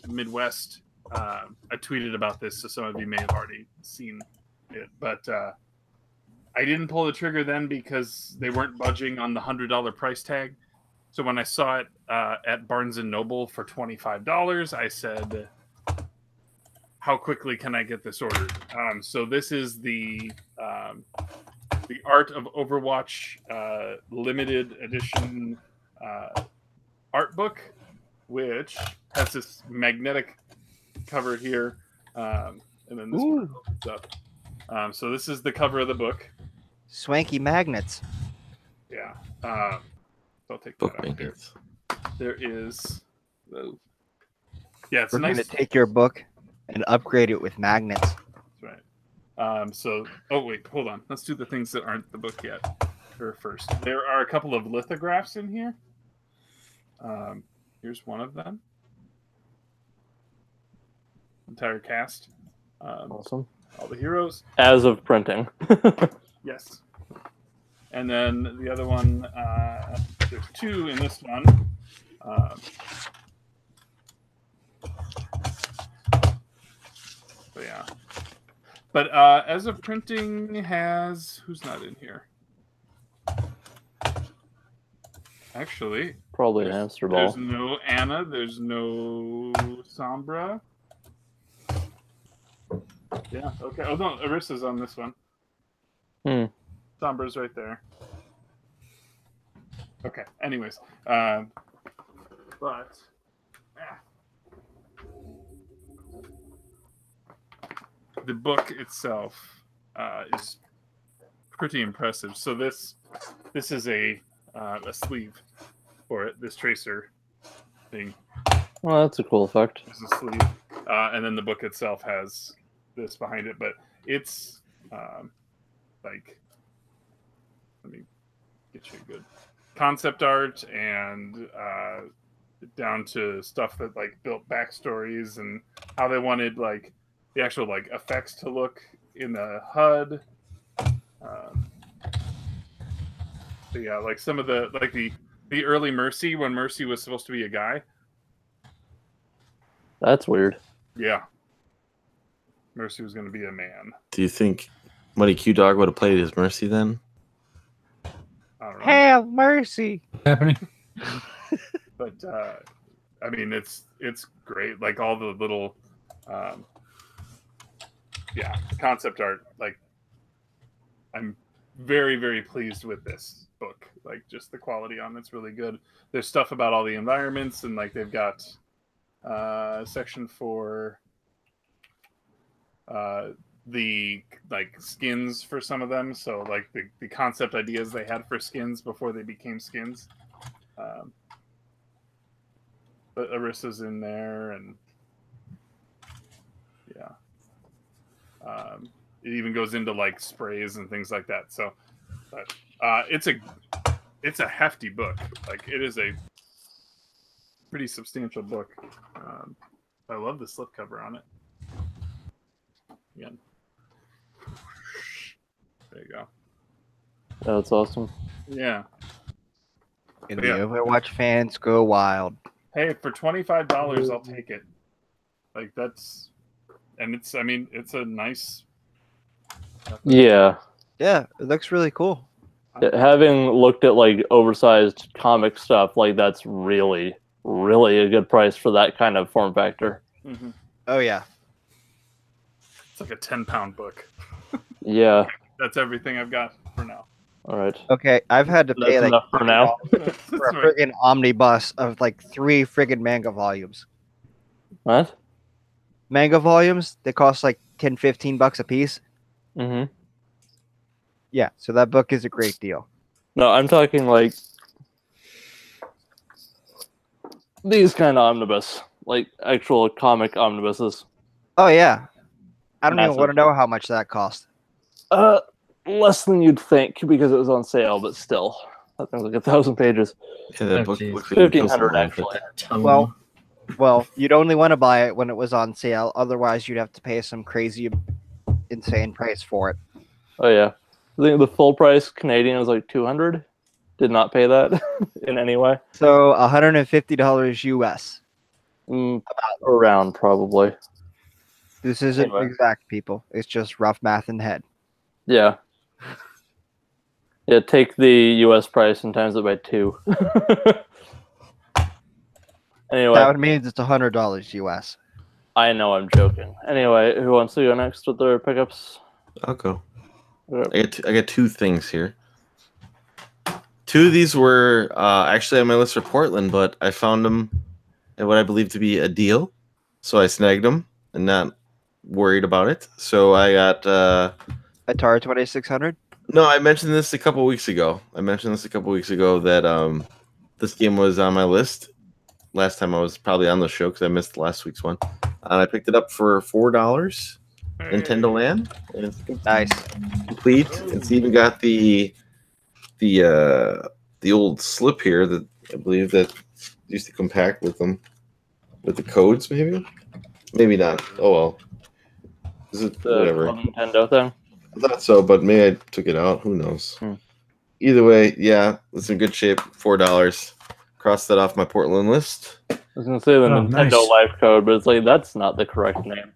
Midwest. I tweeted about this, so some of you may have already seen it. But I didn't pull the trigger then because they weren't budging on the $100 price tag. So when I saw it at Barnes and Noble for $25, I said, "How quickly can I get this ordered?" So this is the Art of Overwatch limited edition art book, which has this magnetic cover here, and then this one opens up. So this is the cover of the book. Swanky magnets. Yeah. So I'll take Book that out here. magnets. There is. Yeah, it's We're nice. going to take your book and upgrade it with magnets. That's right. Oh wait, hold on. Let's do the things that aren't the book yet. First, there are a couple of lithographs in here. Here's one of them. Entire cast. Awesome. All the heroes. As of printing. Yes. And then the other one, there's two in this one. So yeah. But as of printing has... Who's not in here? Actually... Probably a hamster ball. There's no Anna. There's no Sombra. Yeah, okay. Oh, no, Arissa's on this one. Sombra's right there. Okay, anyways. The book itself is pretty impressive. So this is a sleeve for it, this tracer thing. Well, that's a cool effect. There's a sleeve. And then the book itself has this behind it, but it's like, let me get you a good concept art and down to stuff that like built backstories and how they wanted like the actual like effects to look in the HUD. So yeah, like some of the like the early Mercy when Mercy was supposed to be a guy. That's weird. Yeah. Mercy was going to be a man. Do you think Muddy Q Dog would have played as Mercy then? I don't know. Have mercy. Happening. But I mean, it's great. Like all the little, concept art. Like, I'm very, very pleased with this book. Like, just the quality on it's really good. There's stuff about all the environments, and like they've got a section for the like skins for some of them. So like the concept ideas they had for skins before they became skins. But Arissa's in there, and yeah, it even goes into like sprays and things like that. So, but it's a hefty book. Like it is a pretty substantial book. I love the slipcover on it. Again, there you go. That's awesome. Yeah. And But yeah. the Overwatch fans go wild. Hey, for $25, I'll take it. Like that's, and it's. I mean, it's a nice. Yeah. Yeah, it looks really cool. Having looked at like oversized comic stuff, like that's really, really a good price for that kind of form factor. Mm-hmm. Oh yeah. It's like a 10-pound book. Yeah. That's everything I've got for now. All right. Okay, I've had to That's pay like enough for now. for a friggin' omnibus of like 3 friggin' manga volumes. What? Manga volumes, they cost like $10-15 a piece. Mm-hmm. Yeah, so that book is a great deal. No, I'm talking like these kind of omnibus, like actual comic omnibuses. Oh yeah. I don't even Massive. want to know how much that cost. Less than you'd think because it was on sale, but still, that thing's like 1,000 pages. Yeah, that Oh, book geez. looks like it kills 1,500 someone with it. actually. Well, you'd only want to buy it when it was on sale. Otherwise, you'd have to pay some crazy, insane price for it. Oh yeah, I think the full price Canadian was like 200. Did not pay that in any way. So $150 US. Around probably. This isn't Anyway. exact, people. It's just rough math in the head. Yeah. Yeah, take the US price and times it by 2. Anyway, That means it's $100 US. I know I'm joking. Anyway, who wants to go next with their pickups? I'll go. Okay. I got two things here. Two of these were actually on my list for Portland, but I found them at what I believe to be a deal, so I snagged them and not worried about it. So I got Atari 2600. no. I mentioned this a couple weeks ago. That this game was on my list. Last time I was probably on the show because I missed last week's one, and I picked it up for $4. Nintendo Land, and it's Nice. complete. It's even got the old slip here that I believe that used to come packed with them, with the codes. Maybe not. Oh well. Is it The whatever? Nintendo thing. I thought so, but maybe I took it out. Who knows? Either way, yeah, it's in good shape. $4. Cross that off my Portland list. I was gonna say the Nintendo nice. Life code, but it's like that's not the correct name.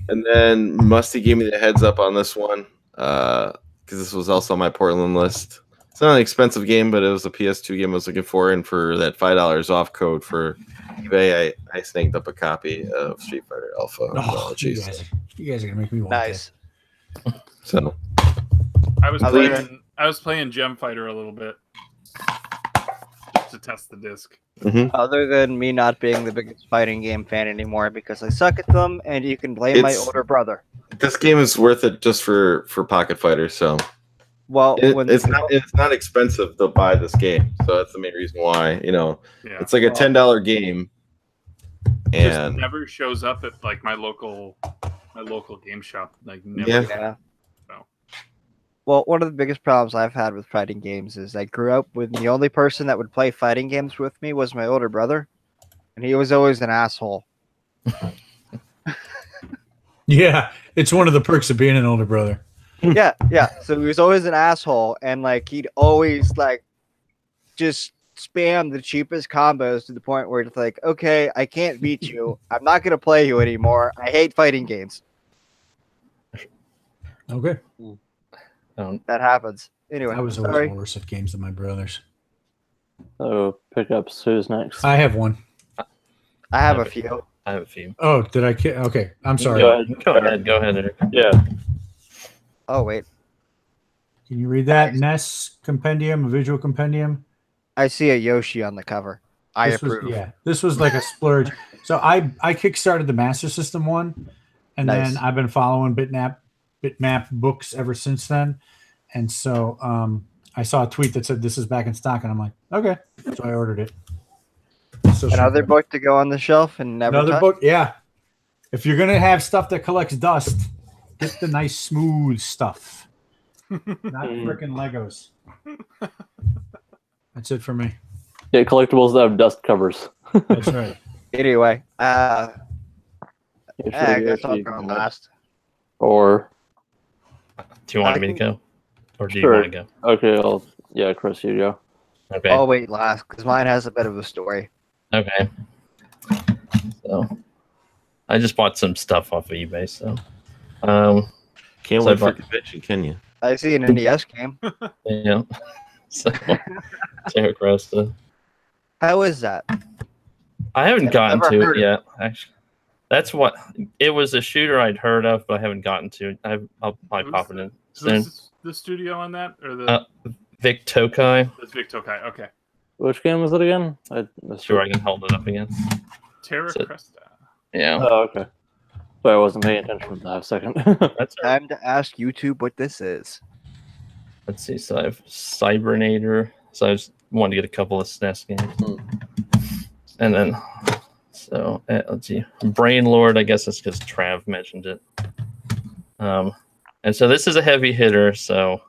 And then Musty gave me the heads up on this one because this was also on my Portland list. It's not an expensive game, but it was a PS2 game I was looking for, and for that $5 off code for eBay, I snagged up a copy of Street Fighter Alpha. Oh, you guys are gonna make me want Nice. So I was Other playing Gem Fighter a little bit just to test the disc. Other than me not being the biggest fighting game fan anymore because I suck at them, and you can blame my It's- older brother. this game is worth it just for Pocket Fighter. So Well, it's not expensive to buy this game, so that's the main reason why. Yeah. It's like a $10 game, Just and never shows up at like my local game shop. Like never. Yeah. Yeah. So. Well, one of the biggest problems I've had with fighting games is I grew up with the only person that would play fighting games with me was my older brother, and he was always an asshole. Yeah, it's one of the perks of being an older brother. Yeah. So he was always an asshole, and like he'd always like just spam the cheapest combos to the point where it's like, okay, I can't beat you. I'm not gonna play you anymore. I hate fighting games. Okay, That happens. Anyway, I was always sorry. worse at games than my brothers. So pickups. Who's next? I have one. I have a few. I have a few. Oh, did I? Okay, I'm sorry. Go ahead. Go ahead, Eric. Yeah. Oh wait, Can you read that? NES compendium, a visual compendium. I see a Yoshi on the cover. I This was- approve. yeah, this was like a splurge. So I kickstarted the Master System one, and Nice. then I've been following bitmap books ever since then. And so I saw a tweet that said this is back in stock, and I'm like, okay, so I ordered it. So Another book to go on the shelf and never Another touch? book, yeah. If you're gonna have stuff that collects dust, get the nice smooth stuff, not freaking Legos. That's it for me. Get collectibles that have dust covers. That's right. Anyway, You should I guess actually I'll go do last. Or Do you want I me to can- go, or do you Sure. want to go? okay, yeah, Chris, you go. Okay. I'll wait last because mine has a bit of a story. Okay. So, I just bought some stuff off of eBay. So, can't So wait for but- convention, can you? I see an NES game. yeah. So, Eric Rosta. How is that? I haven't I've gotten never to heard it of yet. Actually, that's what it was. A shooter I'd heard of, but I haven't gotten to. I'll probably Who's pop it the- in Is soon. this the studio on that or the Vic Tokai. this Vic Tokai? Okay. Which game was it again? I missed Sure, it. I can hold it up again. Terra So- Cresta. Yeah, Oh, okay. So I wasn't paying attention for that second. that's all right. Time to ask YouTube what this is. Let's see. So I have Cybernator. So I just wanted to get a couple of SNES games, and then let's see, Brain Lord. I guess that's because Trav mentioned it. And so this is a heavy hitter. So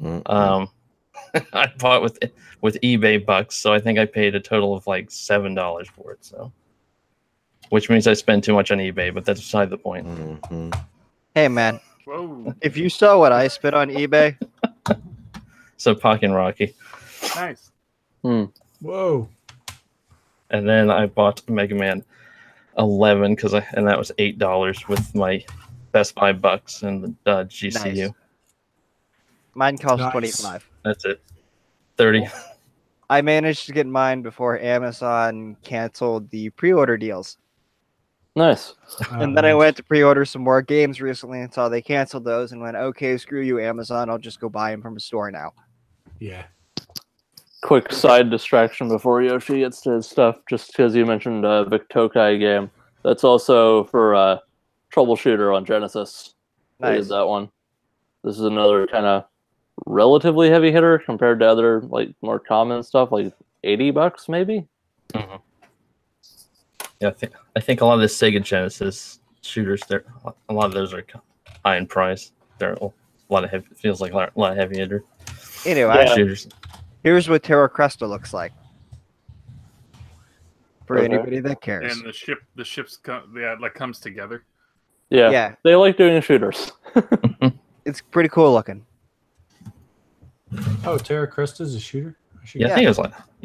I bought with eBay bucks. So I think I paid a total of like $7 for it. So, which means I spend too much on eBay, but that's beside the point. Hey man, Whoa. if you saw what I spent on eBay, So Pock and Rocky. Nice. Whoa. And then I bought Mega Man 11 and that was $8 with my Best Buy bucks and the GCU. Nice. Mine cost Nice. 25. That's it. 30. I managed to get mine before Amazon canceled the pre-order deals. Nice. And then I went to pre-order some more games recently and saw they canceled those and went, okay, screw you, Amazon. I'll just go buy them from a store now. Yeah. Quick side distraction before Yoshi gets to his stuff, just because you mentioned Vic Tokai game. That's also for Troubleshooter on Genesis. I Nice. did that one. This is another kind of relatively heavy hitter compared to other like more common stuff, like $80 maybe. Mhm. Yeah, I think a lot of the Sega Genesis shooters, a lot of those are high in price. They're a lot of heavy. Feels like a lot of heavy hitter Anyway, shooters. here's what Terra Cresta looks like. For Okay. anybody that cares. And the ships comes together. Yeah, Yeah. they like doing shooters. It's pretty cool looking. Oh, Terra Cresta's a shooter? Yeah, I think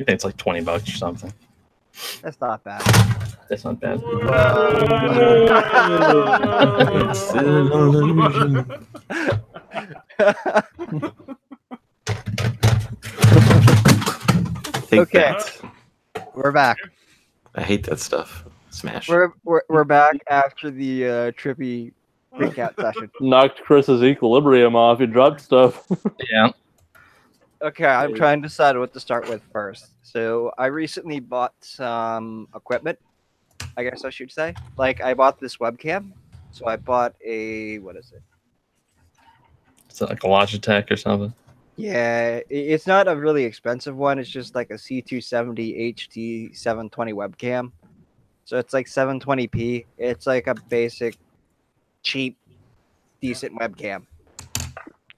it's like $20 or something. That's not bad. That's not bad. It's an illusion. Take Okay. that. We're back. I hate that stuff. Smash. We're back after the trippy freakout session. Knocked Chris's equilibrium off. He dropped stuff. Yeah. Okay, I'm trying to decide what to start with first. So I recently bought some equipment, I guess I should say. Like I bought this webcam. So I bought what is it? Is it like a Logitech or something? Yeah, it's not a really expensive one. It's just like a C270 HD 720 webcam. So it's like 720p. It's like a basic, cheap, decent webcam.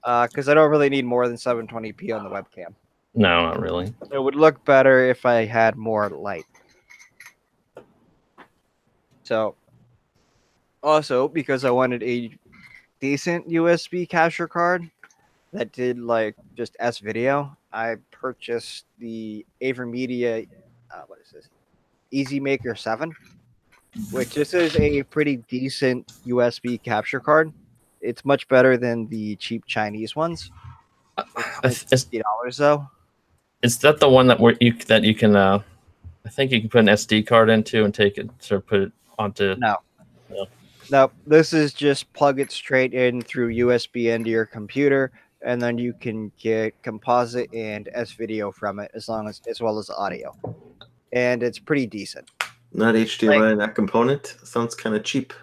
Because I don't really need more than 720p on the webcam. No, not really. It would look better if I had more light. So, also, because I wanted a decent USB capture card that did like just S video, I purchased the AverMedia, what is this? Easy Maker 7, which this is a pretty decent USB capture card. It's much better than the cheap Chinese ones. It's $50 though. Is that the one that you can? I think you can put an SD card into and take it to put it onto. No, this is just plug it straight in through USB into your computer, and then you can get composite and S video from it as well as audio, and it's pretty decent. Not HDMI, not component. Sounds kind of cheap.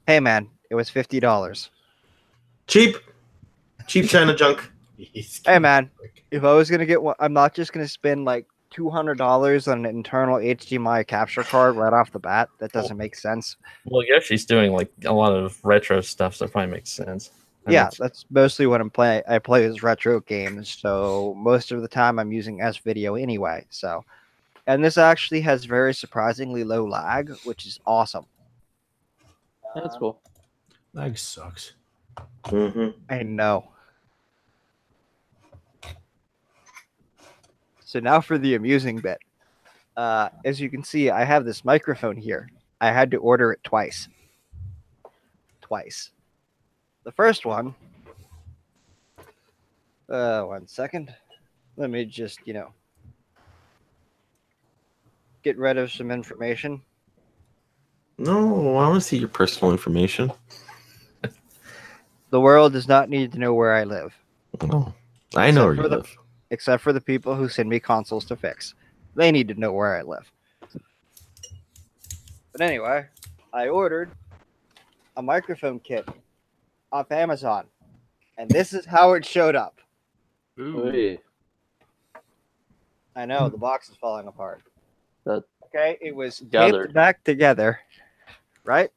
Hey man, it was $50. Cheap China junk. Hey man, if I was gonna get one, I'm not just gonna spend like $200 on an internal HDMI capture card right off the bat. That doesn't make sense. Well, Yoshi's doing like a lot of retro stuff, so it probably makes sense. Yeah, that's mostly what I'm playing. I play as retro games, so most of the time I'm using S video anyway. So, and this actually has very surprisingly low lag, which is awesome. That's cool. Lag sucks. Mm-hmm. I know. So now for the amusing bit. As you can see, I have this microphone here. I had to order it twice. The first one. 1 second. Let me just, get rid of some information. No, I want to see your personal information. The world does not need to know where I live. Oh, I know where you live. Except for the people who send me consoles to fix. They need to know where I live. But anyway, I ordered a microphone kit off Amazon. And this is how it showed up. Ooh. I know, the box is falling apart. Okay, it was Gathered. taped back together, right?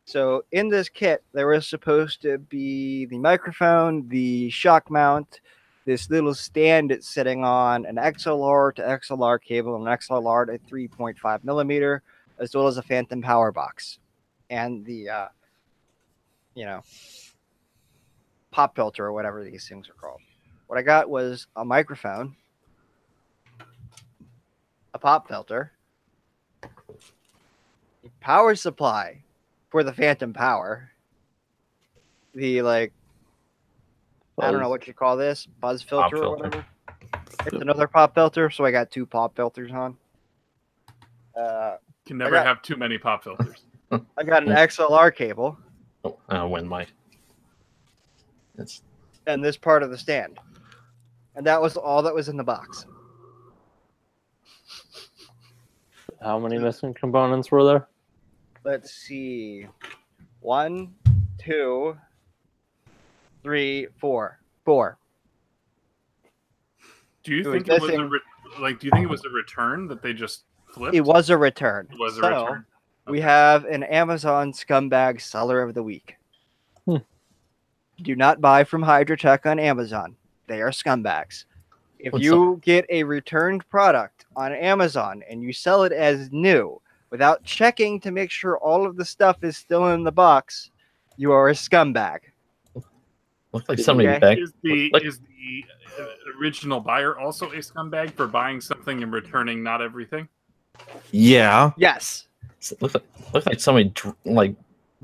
So in this kit, there was supposed to be the microphone, the shock mount, this little stand it's sitting on, an XLR to XLR cable, an XLR to 3.5 millimeter, as well as a phantom power box, and the pop filter or whatever these things are called. What I got was a microphone, a pop filter, a power supply for the phantom power, the I don't know what you call this, buzz filter or whatever. It's another pop filter, so I got 2 pop filters on. Can never got- have too many pop filters. I got an XLR cable When my it's and this part of the stand. And that was all that was in the box. How many missing components were there? Let's see. 1, 2, 3, 4. 4. Do you It think was it was missing- do you think it was a return that they just flipped? It was a return. It was a So, return. we Okay. have an Amazon scumbag seller of the week. Hmm. Do not buy from Hydrotech on Amazon. They are scumbags. If What's you get a returned product on Amazon and you sell it as new without checking to make sure all of the stuff is still in the box, you are a scumbag. looked like somebody Okay. back. Is the Like- original buyer also a scumbag for buying something and returning not everything? Yeah. Yes. Looked like somebody drove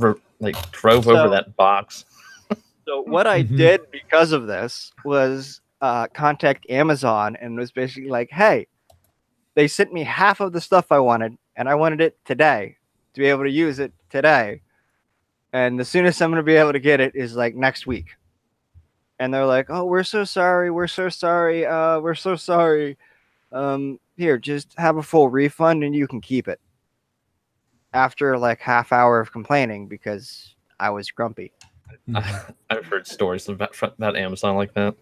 So- over that box. So what I Mhm. did because of this was contact Amazon and was basically like, hey, they sent me half of the stuff I wanted, and I wanted it today to be able to use it today. And the soonest I'm going to be able to get it is like next week. And they're like, oh, we're so sorry. We're so sorry. We're so sorry. Here, just have a full refund and you can keep it. After like half hour of complaining because I was grumpy. I've heard stories about Amazon like that.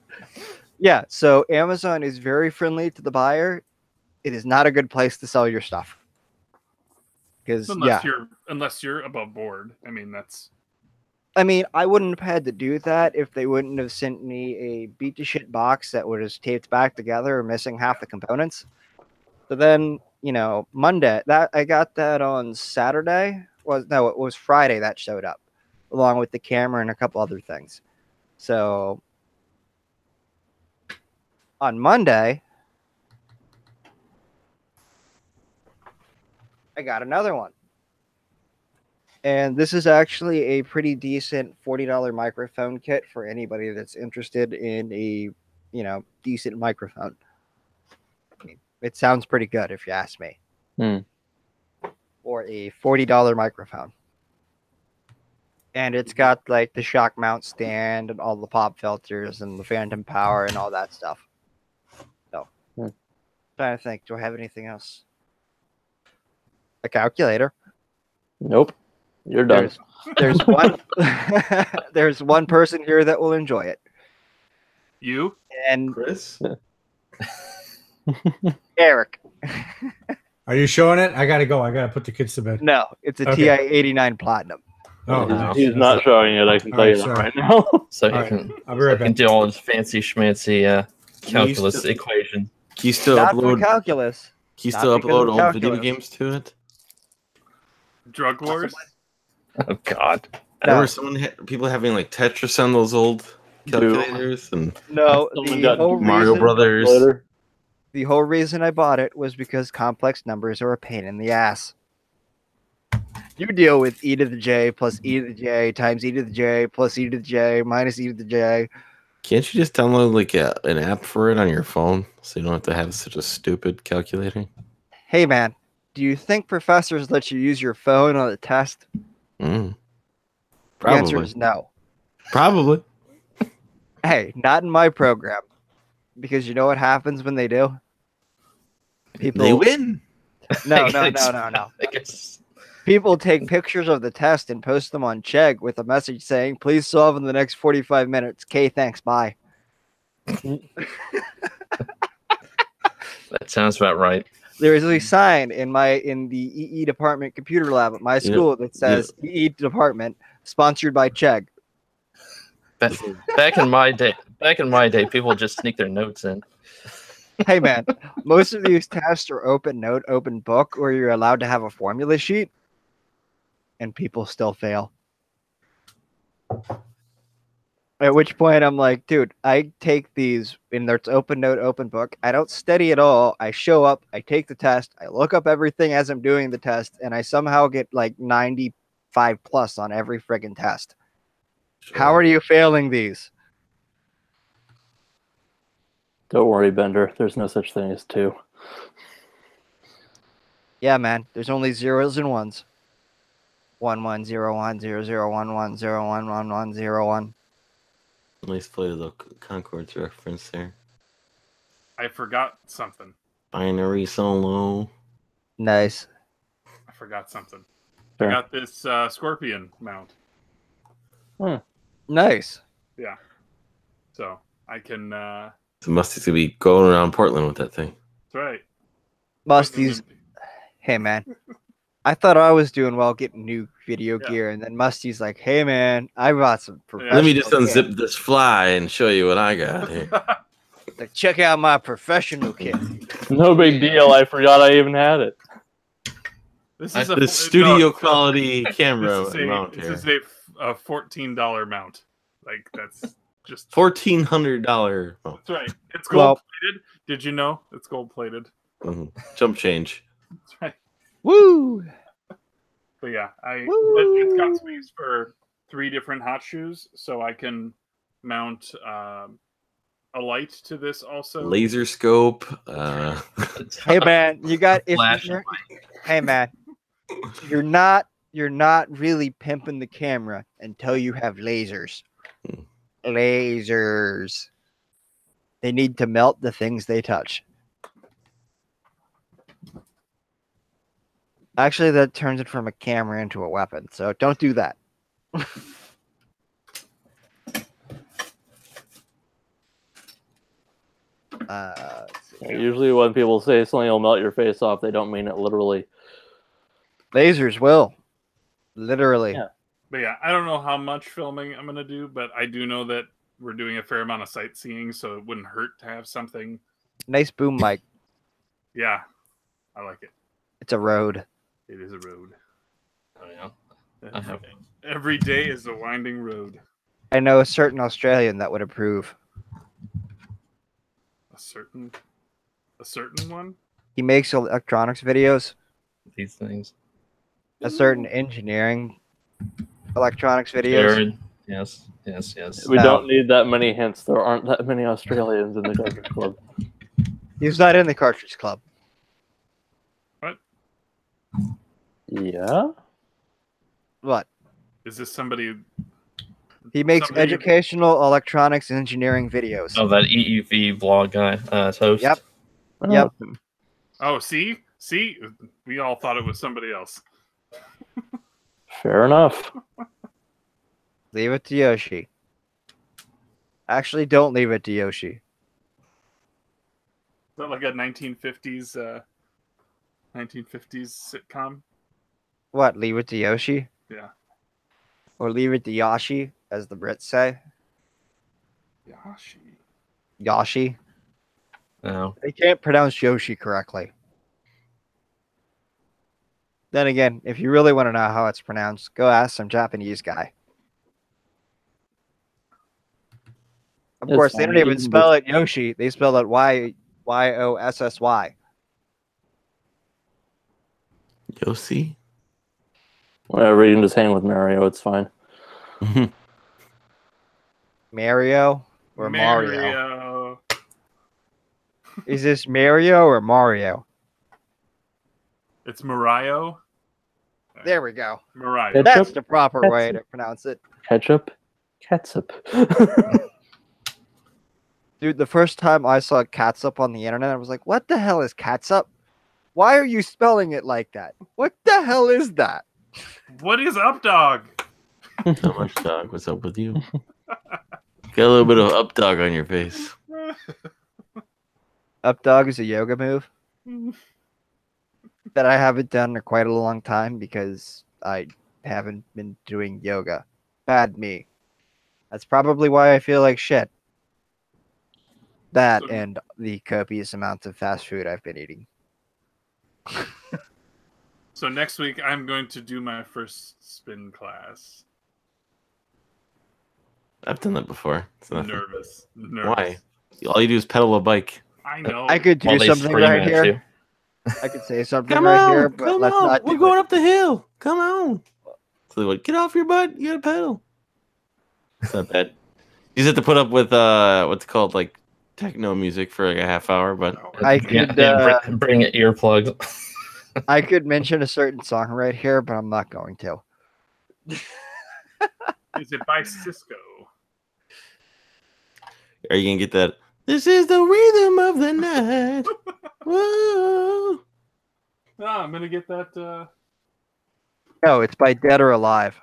Yeah, so Amazon is very friendly to the buyer. It is not a good place to sell your stuff. Because Unless you're above board. I mean, that's I mean, I wouldn't have had to do that if they wouldn't have sent me a beat to shit box that was taped back together, missing half the components. So then, Monday that I got that on Saturday. It was Friday that showed up, along with the camera and a couple other things. So on Monday, I got another one. And this is actually a pretty decent $40 microphone kit for anybody that's interested in a, decent microphone. I mean, it sounds pretty good if you ask me. Hmm. Or a $40 microphone. And it's got like the shock mount stand and all the pop filters and the phantom power and all that stuff. So, trying to think, do I have anything else? A calculator. Nope. You're done. There's one there's one person here that will enjoy it. you. And Chris? Eric. Are you showing it? I gotta go. I gotta put the kids to bed. No, it's a Okay. TI-89 Platinum. Oh, He's- nice. He's not showing it. I can All tell right, you that sorry. right now. So All he right. can, I'll be right can back. do all his fancy schmancy calculus still- equation. Can you still Not for upload? calculus. Can you not still because upload of old video calculus. games to it? Drug wars. Oh God. I remember people having like Tetris on those old calculators and No, Someone the got whole Mario reason, Brothers. Later. the whole reason I bought it was because complex numbers are a pain in the ass. You deal with e to the j plus e to the j times e to the j plus e to the j minus e to the j. Can't you just download like an app for it on your phone so you don't have to have such a stupid calculator? Hey man, do you think professors let you use your phone on a test? Mm. The answer Probably. is no. Probably. Hey, not in my program. Because you know what happens when they do? People They win. No. I guess. People take pictures of the test and post them on Chegg with a message saying, please solve in the next 45 minutes. Okay, thanks, bye. That sounds about right. There is a sign in the EE department computer lab at my school that says EE department sponsored by Chegg. Back in my day, people would just sneak their notes in. Hey man, most of these tests are open note, open book, where you're allowed to have a formula sheet, and people still fail. At which point I'm like, dude, I take these in their open note, open book. I don't study at all. I show up, I take the test, I look up everything as I'm doing the test, and I somehow get like 95 plus on every friggin' test. How are you failing these? Don't worry, Bender. There's no such thing as two. Yeah, man. There's only zeros and ones. 11010011011101. Nice play to the Concords reference there. I forgot something. Binary solo. Nice. I forgot something. Sure. I got this Scorpion mount. Nice. Yeah. So I can. So Musty's gonna be going around Portland with that thing. That's right. Musty's. Hey, man. I thought I was doing well getting new video Yeah. gear, and then Musty's like, "Hey, man, I brought some professional Let me just kit. unzip this fly and show you what I got here. Like, check out my professional kit." No big deal. I forgot I even had it. This is The studio quality camera mount This here. is a $14 mount. Like that's just $1,400 mount. That's right. It's gold plated. Did you know it's gold plated? Jump change. That's right. Woo! But yeah, it's got space for 3 different hot shoes, so I can mount a light to this also. Laser scope. Hey, man, you got Flash hey, man, you're not really pimping the camera until you have lasers. Lasers. They need to melt the things they touch. Actually, that turns it from a camera into a weapon, so don't do that. Usually when people say something will melt your face off, they don't mean it literally. Lasers will. Literally. Yeah. But yeah, I don't know how much filming I'm going to do, but I do know that we're doing a fair amount of sightseeing, so it wouldn't hurt to have something. Nice boom mic. Yeah, I like it. It's a road. It is a road. Oh, yeah. I have Every day is a winding road. I know a certain Australian that would approve. A certain one? He makes electronics videos. these things. A certain engineering electronics videos. Jared, yes. We No. don't need that many hints. There aren't that many Australians in the Cartridge Club. He's not in the Cartridge Club. What? Yeah? What? Is this somebody? He makes Somebody- educational electronics engineering videos. Oh, that EUV vlog guy, host. Yep. Oh, Yep. Oh, see, we all thought it was somebody else. Fair enough. Leave it to Yoshi. Actually, don't leave it to Yoshi. Is that like a 1950s sitcom? What? Leave it to Yoshi? Yeah. Or leave it to Yoshi, as the Brits say? Yashi. Yoshi. No. They can't pronounce Yoshi correctly. Then again, if you really want to know how it's pronounced, go ask some Japanese guy. Of It's course, they don't fine, even even spell it Yoshi. They spell it Yossy. Yossi? Whatever, you can just hang with Mario. It's fine. Mario or Mario? Mario. Is this Mario or Mario? It's Mario. There we go. Mario. Ketchup? That's the proper Ketchup. way to pronounce it. Ketchup? Catsup. Dude, the first time I saw catsup on the internet, I was like, what the hell is catsup? Why are you spelling it like that? What the hell is that? What is up, dog? So much, dog. What's up with you? Got a little bit of up dog on your face. Up dog is a yoga move that I haven't done in quite a long time because I haven't been doing yoga. Bad me. That's probably why I feel like shit. That and the copious amounts of fast food I've been eating. So next week I'm going to do my first spin class. I've done that before. It's nothing. Nervous. Why? All you do is pedal a bike. I know. I could do While they something scream right at here. you. I could say something right here, but let's not do We're going up the hill. Come on. So they went, get off your butt. You gotta pedal. It's not bad. You just have to put up with what's called like techno music for like a half hour, but I could bring it earplugs. I could mention a certain song right here, but I'm not going to. Is it by Cisco? are you gonna get that? This is the rhythm of the night. Whoa. I'm gonna get that. No, it's by Dead or Alive.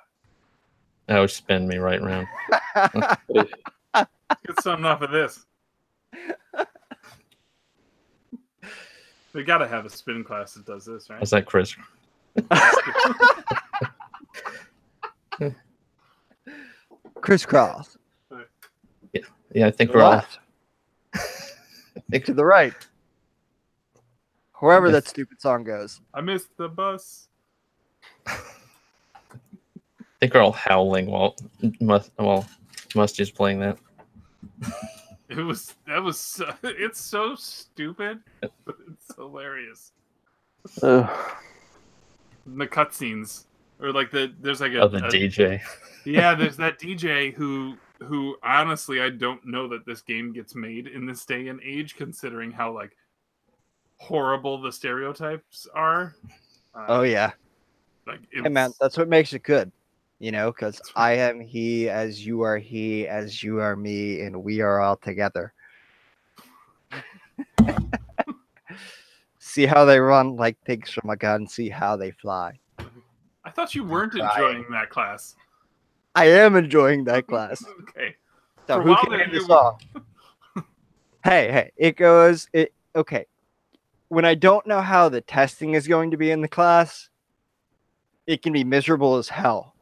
That would spin me right around. Get something off of this. They gotta have a spin class that does this, right? What's that, Chris? Crisscross. Yeah, I think we're all. Left. To the right. Wherever that stupid song goes. I missed the bus. I think we're all howling while Musty's playing that. It's so stupid, but it's hilarious. Ugh. The cutscenes, or like there's like the DJ. Yeah, there's that DJ who honestly I don't know that this game gets made in this day and age, considering how like horrible the stereotypes are. Oh yeah. Like Hey man, that's what makes it good. You know, because I am he, as you are me, and we are all together. See how they run like pigs from a gun. See how they fly. I thought you weren't enjoying that class. I am enjoying that class. Okay. So For a who while can there, name the you- song? Hey, it goes. Okay. When I don't know how the testing is going to be in the class, it can be miserable as hell.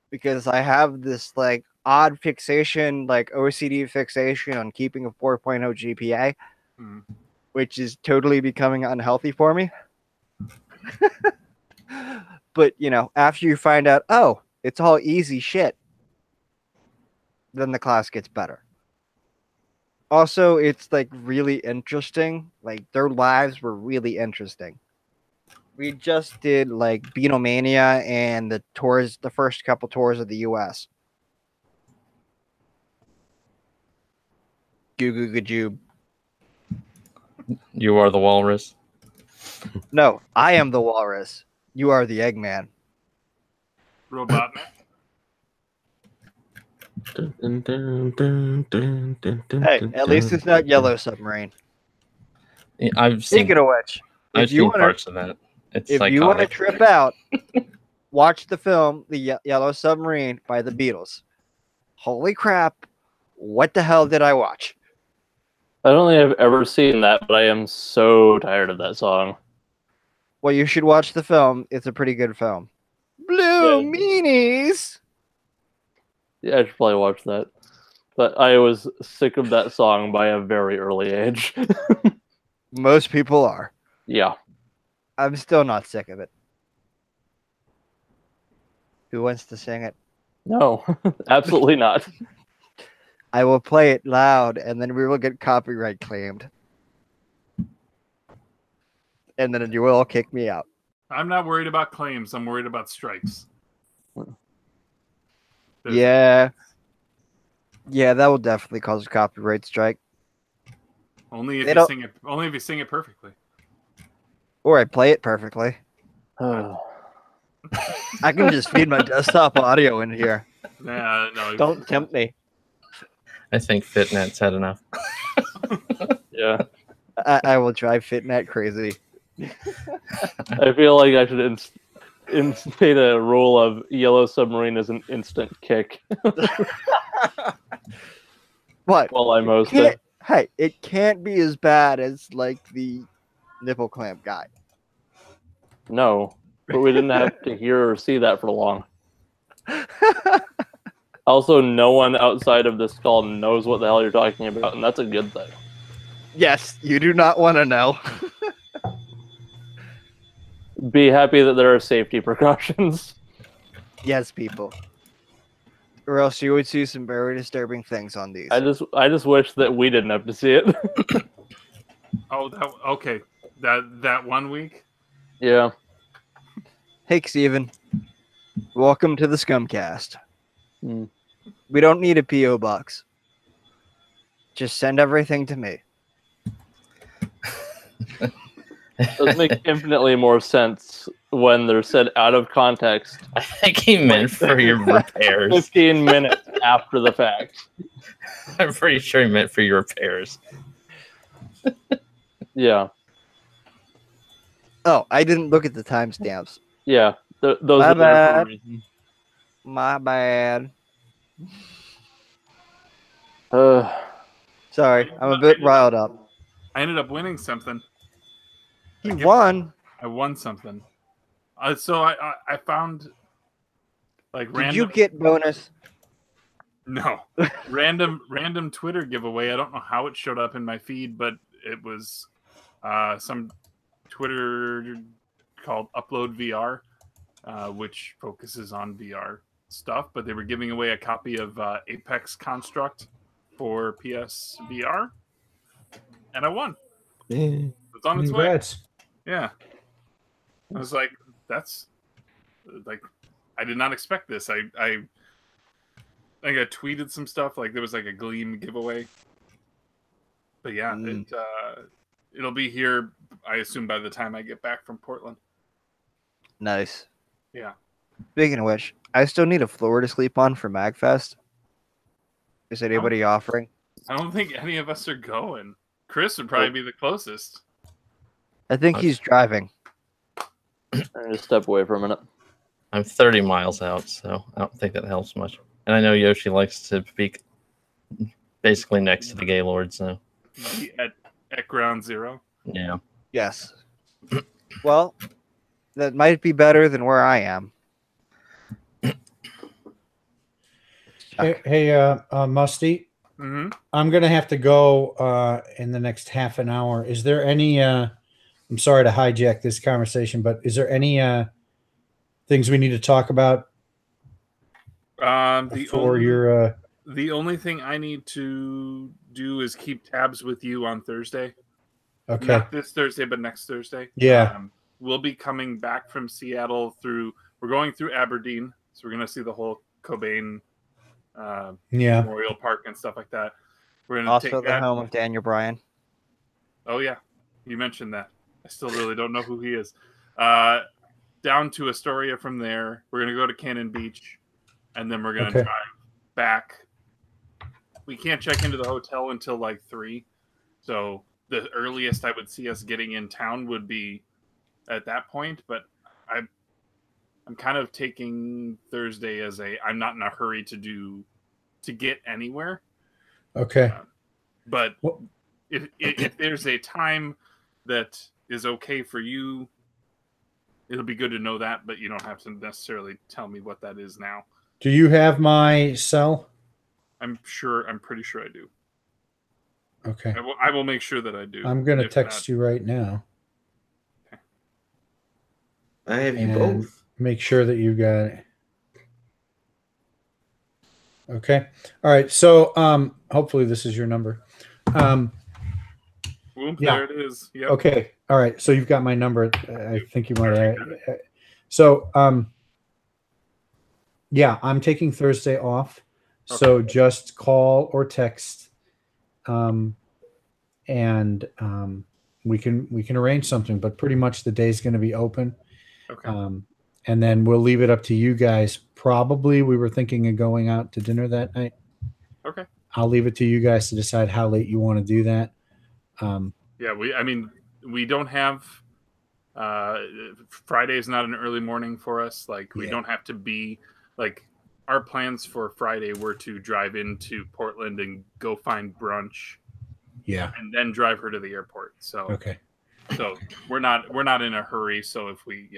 Because I have this like odd fixation, like OCD fixation on keeping a 4.0 GPA, which is totally becoming unhealthy for me. But you know, after you find out, oh, it's all easy shit, then the class gets better. Also, it's like really interesting. Like their lives were really interesting. We just did like Beatlemania and the tours, the first couple tours of the US. Goo goo goo joob. You are the walrus. No, I am the walrus. You are the Eggman. Robotnik. Hey, at least it's not Yellow Submarine. Yeah, I've seen. Speaking of which, I've seen parts of that. It's if you want to iconic. trip out, watch the film The Yellow Submarine by the Beatles. Holy crap. What the hell did I watch? I don't think I've ever seen that, but I am so tired of that song. Well, you should watch the film. It's a pretty good film. Blue Meanies! Yeah, I should probably watch that. But I was sick of that song by a very early age. Most people are. Yeah. I'm still not sick of it. Who wants to sing it? No, absolutely not. I will play it loud, and then we will get copyright claimed. And then you will kick me out. I'm not worried about claims. I'm worried about strikes. Yeah. Yeah, that will definitely cause a copyright strike. Only if They you don't- sing it. Only if you sing it perfectly. Or I play it perfectly. I can just feed my desktop audio in here. Yeah, no. Don't tempt me. I think Fitnet's had enough. Yeah. I will drive Fitnet crazy. I feel like I should instate a rule of Yellow Submarine as an instant kick What? while I'm hosting. Hey, it can't be as bad as like the nipple clamp guy. No, but we didn't have to hear or see that for long. Also, no one outside of this call knows what the hell you're talking about, and that's a good thing. Yes, you do not want to know. Be happy that there are safety precautions. Yes, people. Or else you would see some very disturbing things on these. I just wish that we didn't have to see it. Oh, okay. That 1 week. Yeah. Hey, Steven. Welcome to the Scumcast. Hmm. We don't need a P.O. box. Just send everything to me. Those make infinitely more sense when they're said out of context. I think he meant for your repairs. 15 minutes after the fact. I'm pretty sure he meant for your repairs. Yeah. Oh, I didn't look at the timestamps. Yeah. Those My are there for a bad. reason. My bad. Sorry, I'm a bit riled up. I ended up winning something. He won. I won something. So I found like Did random. you get bonus? No, random Twitter giveaway. I don't know how it showed up in my feed, but it was some Twitter called Upload VR, which focuses on VR stuff. But they were giving away a copy of Apex Construct for PSVR, and I won. It's on its way. Congrats. Yeah, I was like, that's like, I did not expect this. I think I tweeted some stuff, like there was like a Gleam giveaway. But yeah, it'll be here, I assume, by the time I get back from Portland. Nice. Yeah. Speaking of which, I still need a floor to sleep on for MagFest. Is anybody offering? I don't think any of us are going. Chris would probably be the closest. I think he's driving. I'm gonna step away for a minute. I'm 30 miles out, so I don't think that helps much. And I know Yoshi likes to speak basically next to the Gaylord, so. At ground zero? Yeah. Yes. Well, that might be better than where I am. Hey, Musty. Mm-hmm. I'm gonna have to go in the next half an hour. Is there any? I'm sorry to hijack this conversation, but is there any things we need to talk about The only thing I need to do is keep tabs with you on Thursday. Okay. Not this Thursday, but next Thursday. Yeah. We'll be coming back from Seattle we're going through Aberdeen, so we're going to see the whole Cobain Memorial Park and stuff like that. We're going to Also take the home of Daniel Bryan. Oh, yeah. You mentioned that. I still really don't know who he is. Down to Astoria from there. We're going to go to Cannon Beach, and then we're going to drive back. We can't check into the hotel until like 3. So the earliest I would see us getting in town would be at that point. But I'm kind of taking Thursday as I'm not in a hurry to get anywhere. Okay. But if there's a time that is okay for you, it'll be good to know that, but you don't have to necessarily tell me what that is now. Do you have my cell? I'm pretty sure I do. Okay. I will make sure that I do. I'm going to text you right now. Okay. I have you both. Make sure that you got it. Okay. All right. So hopefully this is your number. Boom, there it is. Yep. Okay. All right. So you've got my number. I think you might have. So yeah, I'm taking Thursday off. Okay. So just call or text, and we can arrange something. But pretty much the day's going to be open. Okay. And then we'll leave it up to you guys. Probably we were thinking of going out to dinner that night. Okay. I'll leave it to you guys to decide how late you want to do that. Yeah, we don't have Friday is not an early morning for us. Like we don't have to be like our plans for Friday were to drive into Portland and go find brunch. Yeah. And then drive her to the airport. So okay. So we're not in a hurry. So if we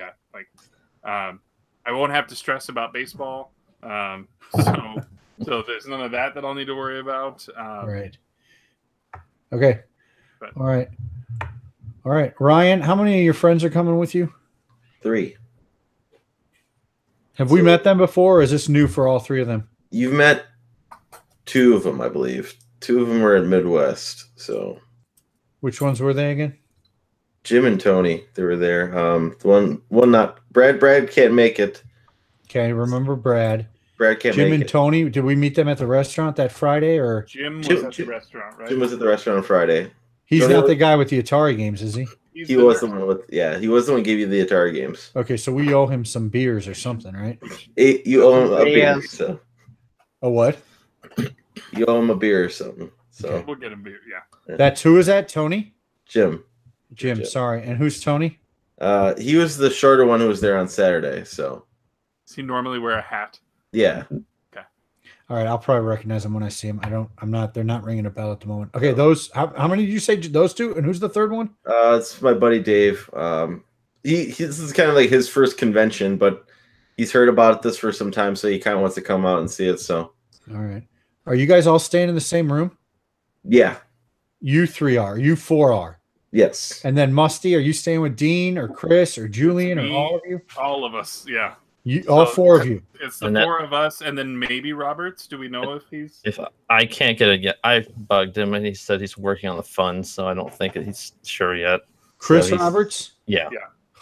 I won't have to stress about baseball. So there's none of that I'll need to worry about. Right. Okay. But, All right. Ryan, how many of your friends are coming with you? 3. Have we met them before, or is this new for all 3 of them? You've met 2 of them, I believe. 2 of them were in Midwest. So, which ones were they again? Jim and Tony, they were there. The one not Brad. Brad can't make it. Okay, remember Brad. Brad can't Jim make and it. Tony, did we meet them at the restaurant that Friday, or Jim was Jim- at the restaurant, right? Jim was at the restaurant on Friday. he's Tony not was- the guy with the Atari games, is he? He's He been was there. the one with he was the one who gave you the Atari games. Okay, so we owe him some beers or something, right? You owe him a He beer, has- so A what? you owe him a beer or something. So Okay. We'll get him beer. Yeah. That's who is that? Tony? Jim, Jim, sorry. And who's Tony? he was the shorter one who was there on Saturday. So Does he normally wear a hat? yeah, All right, I'll probably recognize him when I see him. They're not ringing a bell at the moment. Okay, those, how many did you say those two? And who's the third one? it's my buddy Dave. This is kind of like his first convention, but he's heard about this for some time, so he kind of wants to come out and see it. So All right. Are you guys all staying in the same room? yeah, You three are. You four are. yes, And then Musty, are you staying with Dean or Chris or Julian or Me. all of you? All of us. Yeah. All So- four of you. It's the And that- four of us, and then maybe Roberts. Do we know if he's? If I can't get it yet, I bugged him and he said he's working on the funds, so I don't think he's sure yet. Chris So he's- Roberts? Yeah.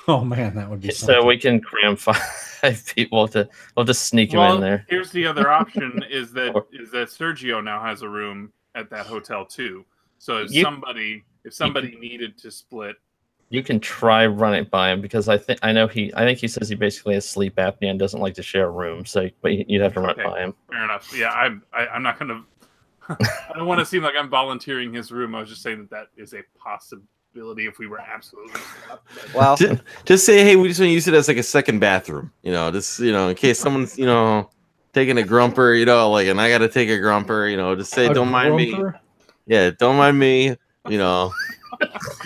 Oh man, that would be something. So we can cram 5 people to. We'll just sneak him in there. Here's the other option: is that Sergio now has a room at that hotel too. So if You- somebody needed to split, You can try run it by him because I think he says he basically has sleep apnea and doesn't like to share a room. So, but you'd have to run it by him. fair enough. Yeah, I'm not gonna. I don't want to seem like I'm volunteering his room. I was just saying that is a possibility if we were absolutely. Well, just say hey, we just want to use it as like a second bathroom. Just in case someone's taking a grumper, like, and I got to take a grumper. Just say A don't mind me. grumper? Yeah, don't mind me.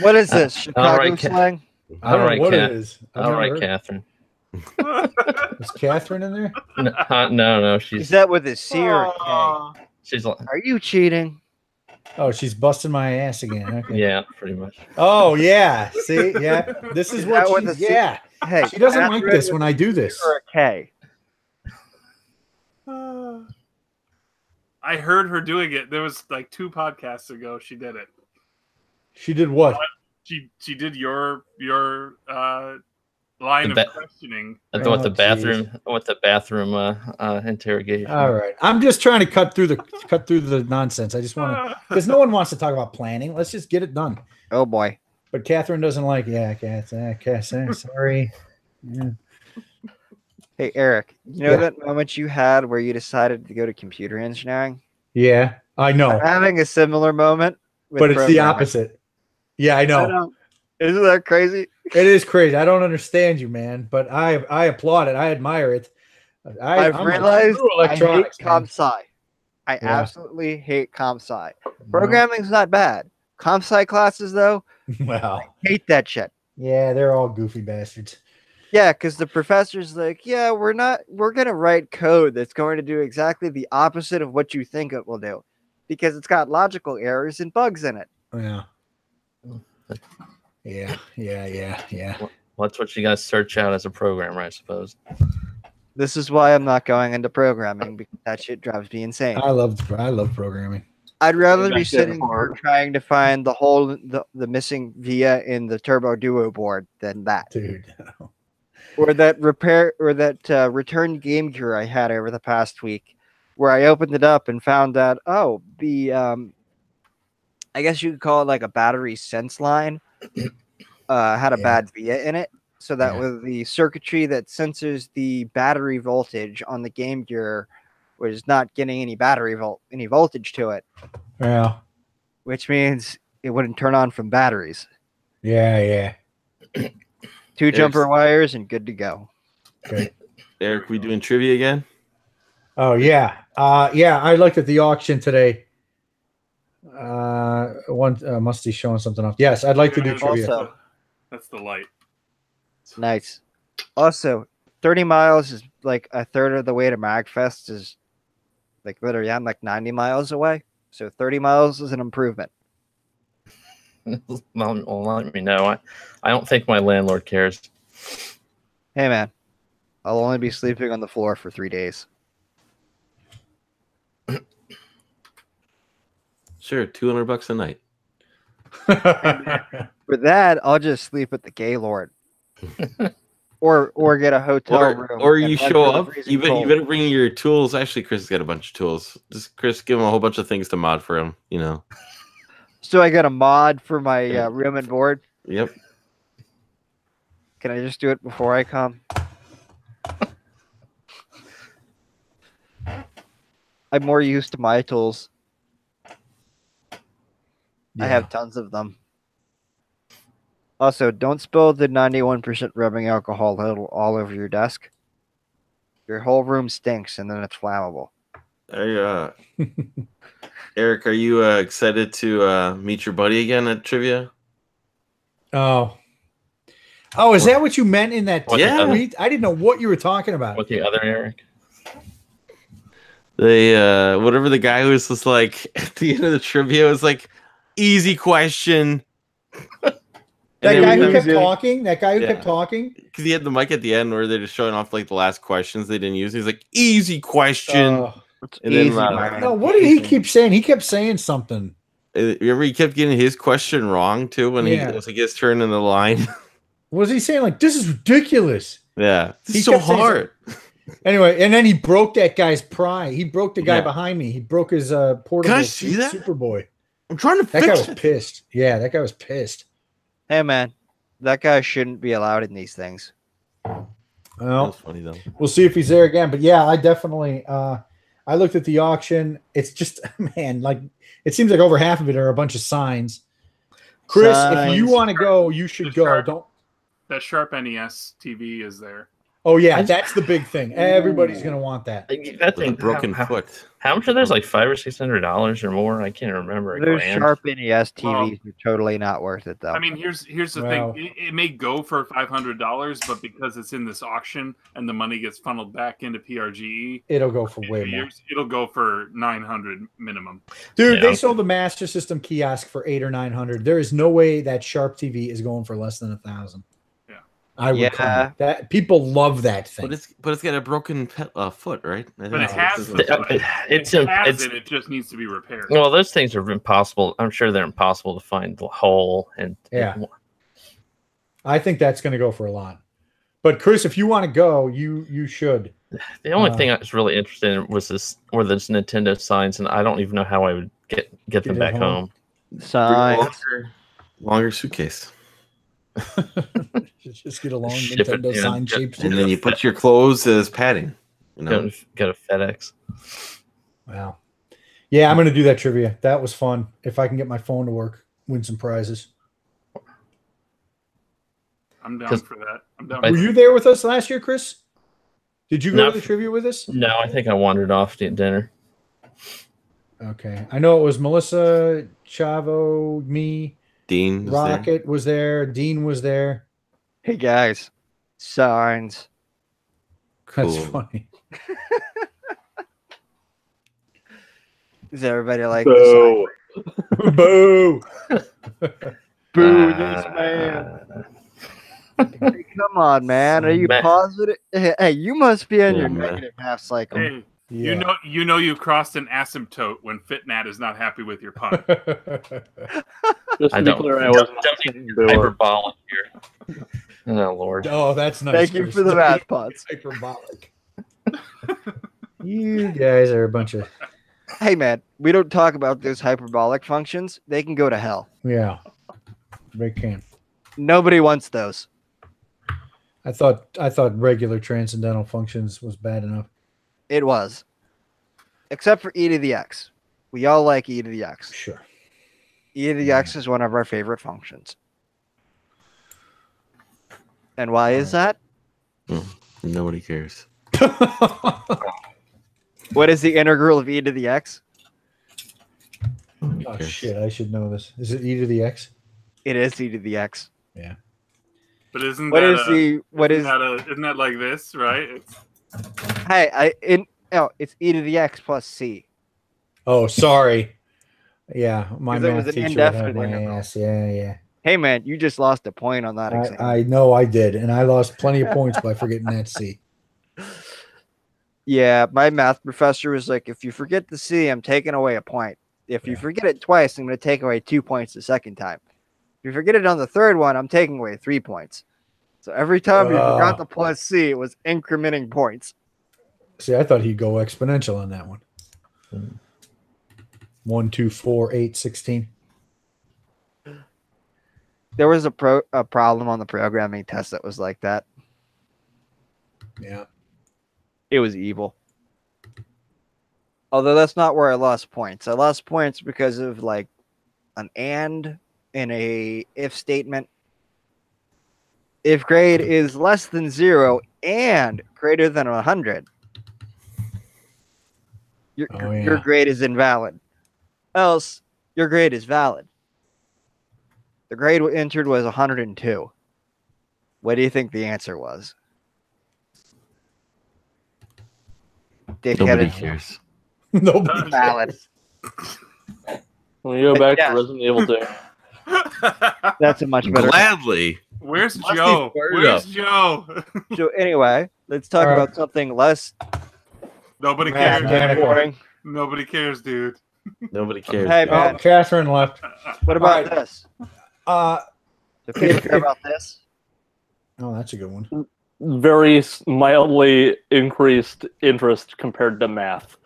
what is this? Chicago all right, slang? I don't All right, know what Kat. it is. I've All never right, heard- Catherine. Is Catherine in there? No, Is she's that with a C or a K? she's like, Are you cheating? Oh, she's busting my ass again. Okay. yeah, pretty much. Oh yeah. See, yeah. This is Is that what with she's. a C? Yeah. Hey, She doesn't like Catherine this with when I do this. or a K? I heard her doing it. There was like 2 podcasts ago. She did it. She did what? She did your line The of questioning. With Oh, the bathroom interrogation. All right. I'm just trying to cut through the nonsense. I just want to, because no one wants to talk about planning. Let's just get it done. Oh boy. But Catherine doesn't like. Yeah, Catherine. Sorry. Yeah. Hey Eric, you know Yeah. that moment you had where you decided to go to computer engineering? Yeah, I know. I'm having a similar moment, with But it's the programming. opposite. Yeah, I I know. know. Isn't that crazy? It is crazy. I don't understand you, man. But I applaud it. I admire it. I've I'm realized true I hate electronics, man. comp sci. I Yeah. absolutely hate comp sci. Programming's not bad. Comp sci classes though, Wow. hate that shit. Yeah, they're all goofy bastards. Yeah, because the professor's like, yeah, we're gonna write code that's going to do exactly the opposite of what you think it will do. Because it's got logical errors and bugs in it. Yeah. Yeah. Well, that's what you guys search out as a programmer, I suppose. This is why I'm not going into programming because that shit drives me insane. I love programming. I'd rather be That's it sitting for here trying to find the missing via in the Turbo Duo board than that. Dude. Or that return Game Gear I had over the past week, where I opened it up and found that the I guess you could call it like a battery sense line had a Yeah. bad via in it, so that Yeah. with the circuitry that senses the battery voltage on the Game Gear was not getting any any voltage to it, Yeah. which means it wouldn't turn on from batteries. Yeah. 2 jumper wires and good to go. Okay. Eric, we doing trivia again? Oh yeah. I looked at the auction today. Musty showing something off. Yes, I'd like to do trivia. Also- That's the light. Nice. Also, 30 miles is like a third of the way to MagFest is like literally I'm like 90 miles away. So 30 miles is an improvement. Well, let me know. I don't think my landlord cares. Hey man, I'll only be sleeping on the floor for 3 days. Sure, $200 a night. For that, I'll just sleep at the Gaylord. Or get a hotel room. Or and you run show through the up. freezing You cold. better bring your tools. Actually, Chris has got a bunch of tools. Just Chris, give him a whole bunch of things to mod for him. You know. So I got a mod for my room and board. Yep. Can I just do it before I come? I'm more used to my tools. I have tons of them. Also, don't spill the 91% rubbing alcohol all over your desk. Your whole room stinks, and then it's flammable. Eric, are you excited to meet your buddy again at trivia? Oh, is that what you meant in that Yeah. tweet? I didn't know what you were talking about. With the other Eric. They whatever the guy who was just like at the end of the trivia was like, easy question. That guy who kept talking? Because he had the mic at the end where they're just showing off like the last questions they didn't use. He's like, easy question. And easy, then, no, what did he keep saying? He kept saying something. Remember, he kept getting his question wrong too when it was like his turn in the line. What was he saying? Like, this is ridiculous. Yeah, it's so hard. Anyway, and then he broke that guy's pride. He broke the guy behind me. He broke his portable Can I see that? Superboy. I'm trying to That fix guy was it. pissed. Yeah, that guy was pissed. Hey, man, that guy shouldn't be allowed in these things. Well, That's funny though. We'll see if he's there again. But yeah, I definitely. I looked at the auction. It's just, man, like it seems like over half of it are a bunch of signs. Chris, if you want to go, you should go. Don't. That Sharp NES TV is there. Oh yeah, that's the big thing. Everybody's gonna want that. That thing, broken foot. How much are those? Like $500 or $600 or more? I can't remember. Those $1,000? Sharp NES TVs are totally not worth it, though. I mean, here's the thing. It may go for $500, but because it's in this auction and the money gets funneled back into PRGE, it'll go for way more. It'll go for $900 minimum. Dude, they sold the Master System kiosk for $800 or $900. There is no way that Sharp TV is going for less than $1,000. I would call that. People love that thing, but it's got a broken foot, right? But it has it just needs to be repaired. Well, those things are impossible. I'm sure they're impossible to find the hole and I think that's going to go for a lot. But Chris, if you want to go, you should. The only thing I was really interested in was this Nintendo signs, and I don't even know how I would get them back home. Signs, longer suitcase. Just get a long Nintendo sign shape, and then you put your clothes as padding. You know, get a FedEx. Wow. Yeah, I'm gonna do that trivia. That was fun. If I can get my phone to work, win some prizes. I'm down for that. I'm down. Were you there with us last year, Chris? Did you go to the trivia with us? No, I think I wandered off to dinner. Okay, I know it was Melissa, Chavo, me. Dean was Rocket was there. Dean was there. Hey guys, signs. That's funny. Does everybody like Boo? Boo! Boo this man. Hey, come on, man. Are you positive? Hey, you must be on your negative half cycle. Hey, you know you crossed an asymptote when FitNat is not happy with your pun. Just to be clear, I wasn't hyperbolic here. Oh Lord. Oh, that's nice. Thank you for the math pods. Hyperbolic. You guys are a bunch of. Hey man, we don't talk about those hyperbolic functions. They can go to hell. Yeah, they can. Nobody wants those. I thought regular transcendental functions was bad enough. It was. Except for e to the x. We all like e to the x. Sure. E to the x is one of our favorite functions. And why is that? Nobody cares. What is the integral of e to the x? Oh shit, I should know this. Is it e to the x? It is e to the x. Yeah. But isn't that like this, right? It's e to the x plus c. Oh, sorry. Yeah, my math was an teacher would have indefinite my integral. ass. Yeah. Hey man, you just lost a point on that exam. I know I did, and I lost plenty of points by forgetting that c. Yeah, my math professor was like, if you forget the c, I'm taking away a point. If you forget it twice, I'm going to take away 2 points the second time. If you forget it on the third one, I'm taking away 3 points. So every time you forgot the plus C, it was incrementing points. See, I thought he'd go exponential on that one. 1, 2, 4, 8, 16. There was a problem on the programming test that was like that. Yeah. It was evil. Although that's not where I lost points. I lost points because of like an and in a if statement. If grade is less than 0 and greater than 100, your grade is invalid. Else, your grade is valid. The grade entered was 102. What do you think the answer was? Nobody cares. Nobody valid. When you go back Yeah. to Resident Evil 2. That's a much better. Gladly. Where's Joe? Where's Joe? So anyway, let's talk about something less. Nobody cares. Boring. Nobody cares, dude. Nobody cares. Hey, Oh, man. Catherine left. What about All right. this? Uh, Do people care about this? Oh, that's a good one. Very mildly increased interest compared to math.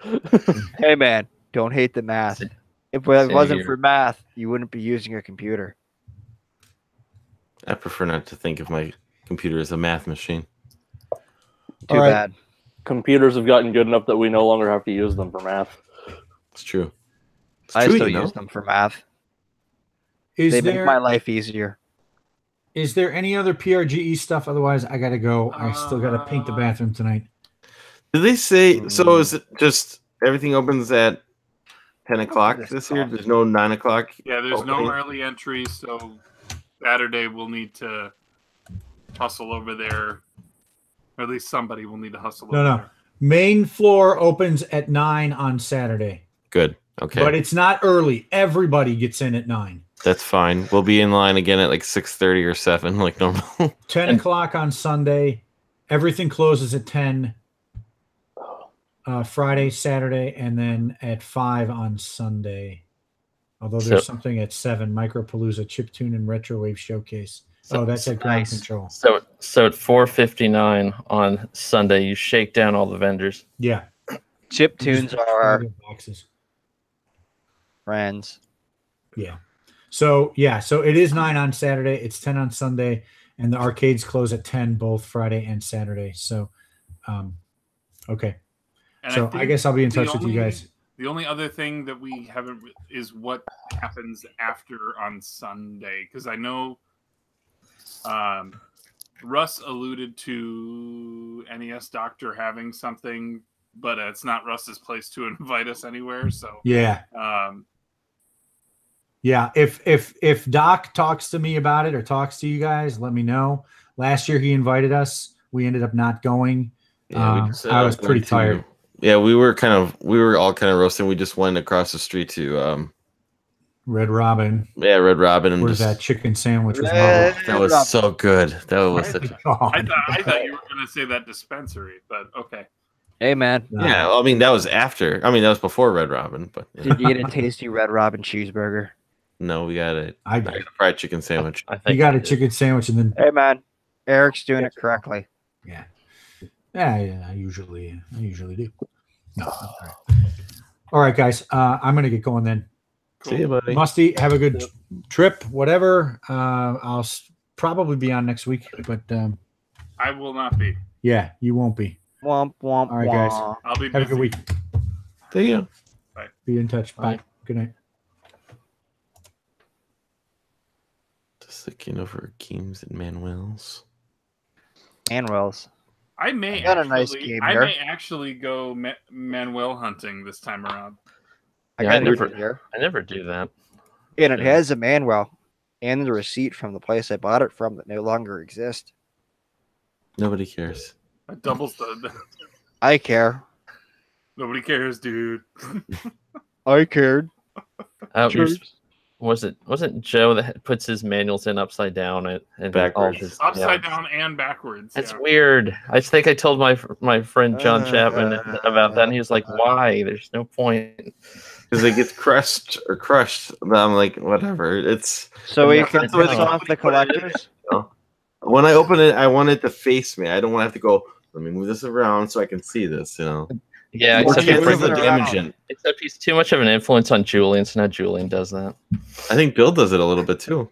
Hey, man, don't hate the math. If it wasn't for math, you wouldn't be using a computer. I prefer not to think of my computer as a math machine. Too bad. Computers have gotten good enough that we no longer have to use them for math. It's true. I still use them for math. They make my life easier. Is there any other PRGE stuff? Otherwise, I gotta go. I still gotta paint the bathroom tonight. Did they say so? Is it just everything opens at 10 o'clock this year? There's no 9 o'clock. Yeah, there's no early entry, so Saturday we'll need to hustle over there. Or at least somebody will need to hustle over there. Main floor opens at 9 on Saturday. Good. Okay. But it's not early. Everybody gets in at 9. That's fine. We'll be in line again at like 6:30 or 7, like normal. 10 o'clock on Sunday. Everything closes at 10. Friday, Saturday, and then at 5 on Sunday. Although there's something at 7, Micropalooza, Chiptune, and Retrowave Showcase. That's at ground control. So at 4:59 on Sunday, you shake down all the vendors. Yeah. Chiptunes are our boxes. Friends. Yeah. So it is 9 on Saturday. It's 10 on Sunday, and the arcades close at 10 both Friday and Saturday. So, okay. And so I guess I'll be in touch with you guys. The only other thing that we haven't is what happens after on Sunday, because I know Russ alluded to NES Doctor having something, but it's not Russ's place to invite us anywhere. So yeah. Yeah, if Doc talks to me about it or talks to you guys, let me know. Last year he invited us. We ended up not going. Yeah, I was pretty tired. Yeah, we were all kind of roasting. We just went across the street to Red Robin. Yeah, Red Robin, and where's that chicken sandwich? Was that was so good. That was such a... I thought you were going to say that dispensary, but okay. Hey, man. Yeah, I mean that was after. I mean that was before Red Robin, but yeah. Did you get a tasty Red Robin cheeseburger? No, we got it. I got a fried chicken sandwich. I think you got a chicken sandwich, and then hey, man, Eric's doing it correctly. Yeah, I usually do. No. All right, guys. I'm gonna get going then. Cool. See you, buddy. Musty, have a good trip. Whatever. I'll probably be on next week, but I will not be. Yeah, you won't be. Womp womp. All right, guys. I'll be busy. Have a good week. See you. Bye. Be in touch. Bye. Good night. Just looking over Keems and Manuel's. Manuel's. I may actually go Manuel hunting this time around. I never do that. And it has a Manuel and the receipt from the place I bought it from that no longer exists. Nobody cares. That doubles the. I care. Nobody cares, dude. I cared. Wasn't Joe that puts his manuals in upside down and backwards? Upside down and backwards. That's weird. I think I told my friend John Chapman about that, and he was like, "Why? There's no point." Because it gets crushed. But I'm like, whatever. It's so we can piss off the collectors. When I open it, I want it to face me. I don't want to have to go. Let me move this around so I can see this. You know. Yeah, Well, except can't he's, move Brings it the around. damage in. except he's too much of an influence on Julian, so now Julian does that. I think Bill does it a little bit too.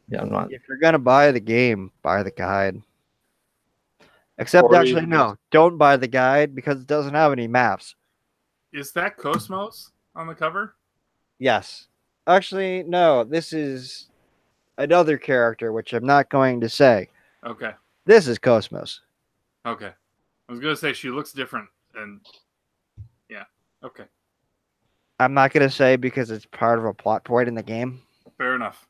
Yeah, I'm not. If you're gonna buy the game, buy the guide. Except Or actually, even no, don't buy the guide because it doesn't have any maps. Is that Cosmos on the cover? Yes. Actually, no, this is another character, which I'm not going to say. Okay. This is Cosmos. Okay. I was gonna say she looks different, and yeah. Okay. I'm not going to say because it's part of a plot point in the game. Fair enough.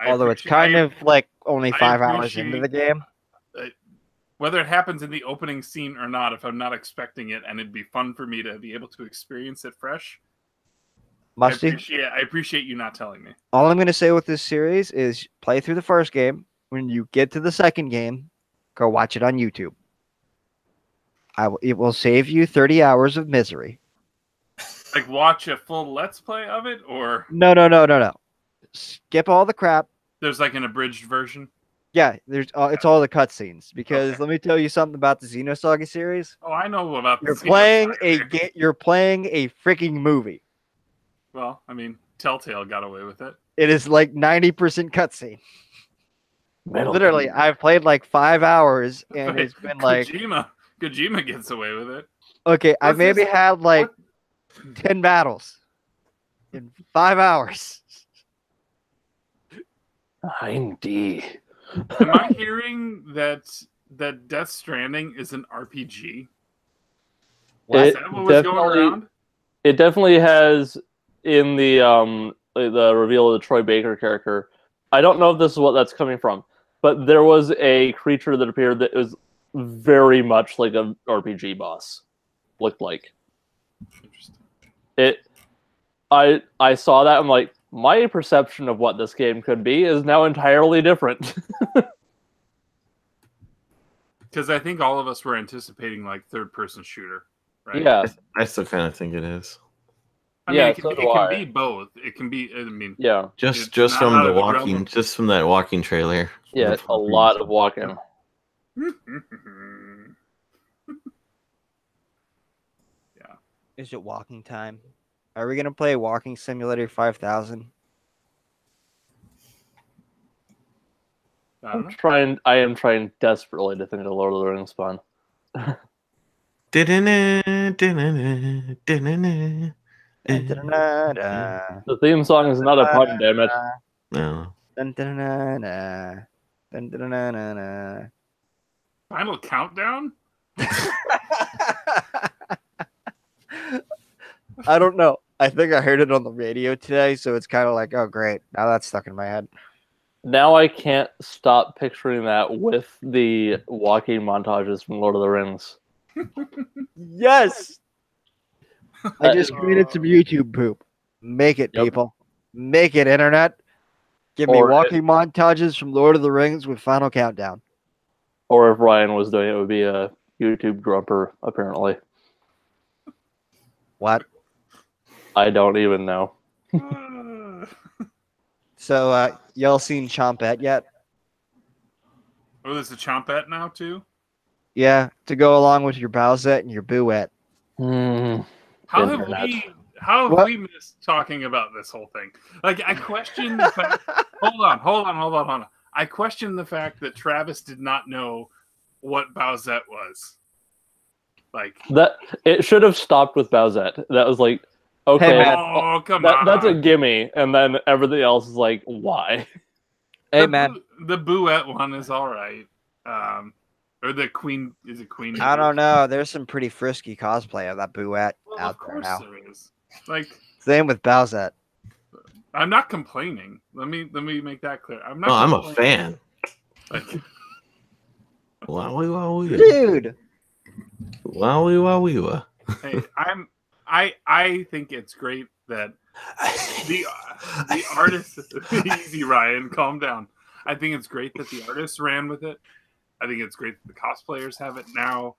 Although it's kind of like only I 5 hours into the game. whether it happens in the opening scene or not, if I'm not expecting it, and it'd be fun for me to be able to experience it fresh. Musty. I appreciate you not telling me. All I'm going to say with this series is play through the first game. When you get to the second game, go watch it on YouTube. It will save you 30 hours of misery. Like watch a full Let's Play of it, or No. Skip all the crap. there's like an abridged version. Yeah, it's all the cutscenes. Because Okay. let me tell you something about the Xenosaga series. Oh, I know about You're this. playing you're playing a freaking movie. Well, I mean, Telltale got away with it. It is like 90% cutscene. Metal Literally, Gear. I've played like 5 hours and it's been like Kojima gets away with it. okay, I What's maybe this- had like what- 10 battles in 5 hours. I'm D. Am I hearing that Death Stranding is an RPG? Is that what was going around? It definitely has in the reveal of the Troy Baker character. I don't know if this is what that's coming from, but there was a creature that appeared that was very much like a RPG boss. Looked like Interesting. it. I saw that. I'm like, my perception of what this game could be is now entirely different. Because I think all of us were anticipating like third-person shooter, right? Yeah, I still kind of think it is. I mean, Yeah, it can, so it do can I. be both. It can be. I mean, yeah, Just It's not from out the of the realm walking, of- just from that walking trailer. yeah. A lot of walking. Is it walking time? Are we going to play Walking Simulator 5000? I don't know. I am trying desperately to think of the Lord of the Rings spawn. Dun-dun-dun-dun. The theme song is not a pun, damn it. No. Dun-dun-dun-dun. Dun-dun-dun-dun-dun. Final countdown. I don't know. I think I heard it on the radio today, so it's kind of like, oh, great. Now that's stuck in my head. Now I can't stop picturing that with the walking montages from Lord of the Rings. Yes! I That just is- created some YouTube poop. Make it, Yep. people. Make it, Internet. Give me Or walking montages from Lord of the Rings with Final Countdown. Or if Ryan was doing it, it would be a YouTube grumper, apparently. What? I don't even know. So, y'all seen Chompette yet? Oh, there's a Chompette now too. Yeah, to go along with your Bowsette and your Booette. How have Internet. What? we missed talking about this whole thing? Like, I question the fact. Hold on. I question the fact that Travis did not know what Bowsette was. Like, That it should have stopped with Bowsette. That was like, okay, Hey, man. oh come on, that's a gimme, and then everything else is like, why? Hey, man. The Booette one is all right. Or the Queen is it Queen? I don't know. There's some pretty frisky cosplay of that Booette Well, out of there course now. there is. Like, Same with Bowsette. I'm not complaining. Let me make that clear. I'm not. No, I'm a complaining. fan. Like, Wowie wowie. Dude! Wowie wowie. hey, I think it's great that the artist. Easy, Ryan, calm down. I think it's great that the artists ran with it. I think it's great that the cosplayers have it now.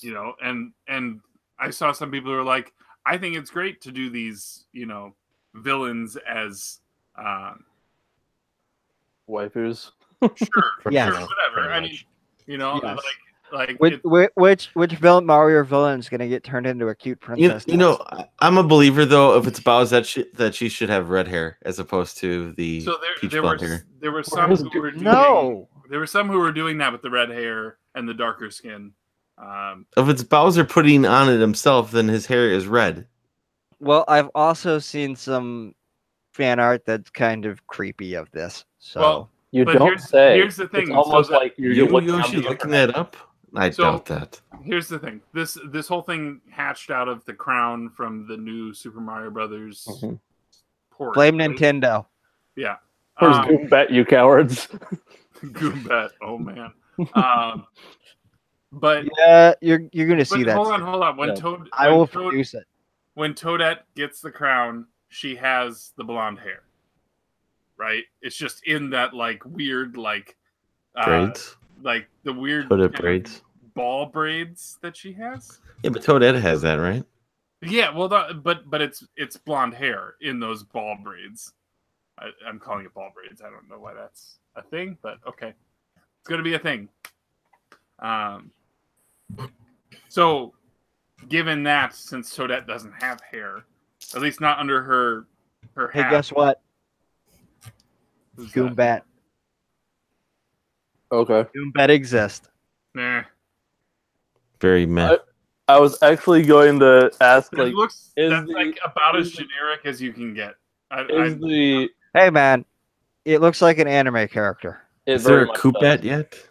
You know, and I saw some people who are like, I think it's great to do these, you know, villains as Waifus. Sure, Yes. sure, whatever. I mean, much. you know, Yes. like Which villain, Mario villain, is going to get turned into a cute princess? You know, I'm a believer though. If it's Bowsette, that she should have red hair as opposed to the so peach there blonde were hair. there were some who were doing No. there were some who were doing that with the red hair and the darker skin. If it's Bowser putting on it himself, then his hair is red. Well, I've also seen some fan art that's kind of creepy of this. So Well, You But don't say. here's the thing. It's almost so that- like you're You looking on Yoshi the looking internet. that up? I So- doubt that. Here's the thing. This whole thing hatched out of the crown from the new Super Mario Brothers Mhm. port. blame right? Nintendo. Yeah. Where's Goombet, you cowards? Goombet. Oh man. But Yeah, you're gonna see that. hold on. When Yeah. Toad, I when will Toad- produce it. when Toadette gets the crown, she has the blonde hair. Right? It's just in that like weird like Braids? like the weird Toadette kind of braids? ball braids that she has. Yeah, but Toadette has that, right? Yeah, well, but it's blonde hair in those ball braids. I'm calling it ball braids. I don't know why that's a thing, but okay, it's gonna be a thing. So, given that, since Toadette doesn't have hair, at least not under her Hey, hat. guess what? Who's that? Goombat. Okay. Goombat exists. Nah. Very meh. I was actually going to ask, It like, looks is that's the- like about as is the- generic as you can get. is the Hey, man, it looks like an anime character. it Is there very a much Koopat does. yet?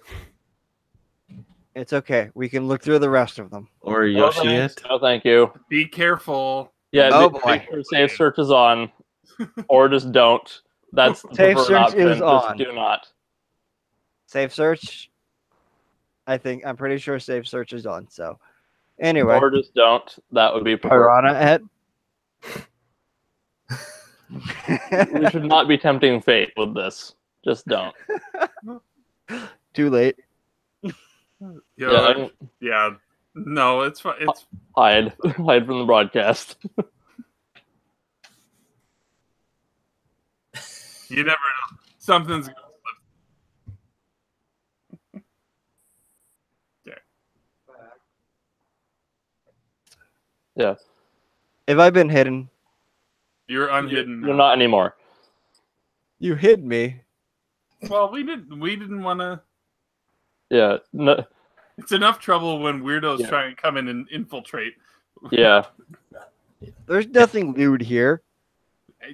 It's okay. We can look through the rest of them. Or a No, Yoshi thanks. yet? No, thank you. Be careful. Yeah, Oh, be boy. sure safe search is on, or just don't. That's the Safe preferred search option. is Just on. do not. Safe search. I'm pretty sure safe search is on. So, anyway, Or just don't. That would be preferred. Piranha Head. We should not be tempting fate with this. Just don't. Too late. Yeah, Yeah, no, it's fine. It's hide. Hide from the broadcast. you never know. Something's gonna slip. Okay. Yeah. Have I been hidden? You're unhidden. You're now. not anymore. You hid me. Well, we didn't want to. Yeah. No, It's enough trouble when weirdos Yeah. try and come in and infiltrate. yeah. There's nothing lewd here.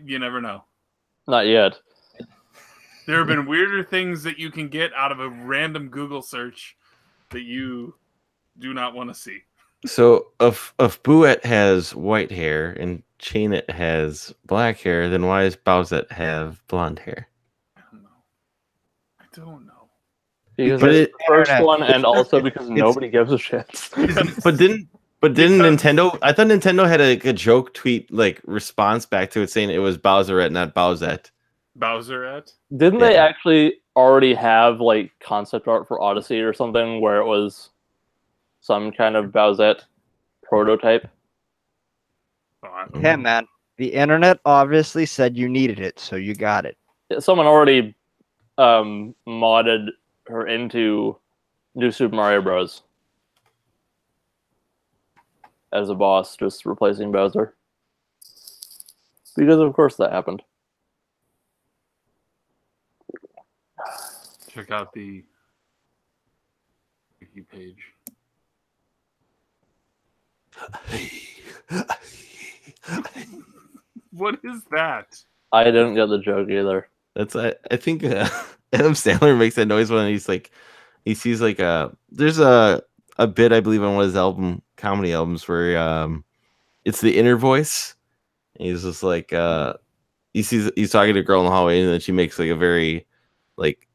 You never know. Not yet. There have been weirder things that you can get out of a random Google search that you do not want to see. So if Bouette has white hair and Chainette has black hair, then why does Bowsette have blonde hair? I don't know. Because But it's it- the first Internet. one, and also because It's- nobody gives a shit. But didn't Nintendo? I thought Nintendo had a joke tweet like response back to it saying it was Bowserette, not Bowsette. Bowser at? Didn't they Yeah. actually already have like concept art for Odyssey or something where it was some kind of Bowsette prototype? Oh, I don't Hey, know. man. The internet obviously said you needed it, so you got it. Yeah, someone already modded her into New Super Mario Bros. As a boss, just replacing Bowser. Because of course that happened. Check out the wiki page. What is that? I didn't get the joke either. That's I think Adam Sandler makes that noise when he's like he sees like there's a bit I believe on one of his comedy albums where it's the inner voice. And he's just like he's talking to a girl in the hallway and then she makes like a very like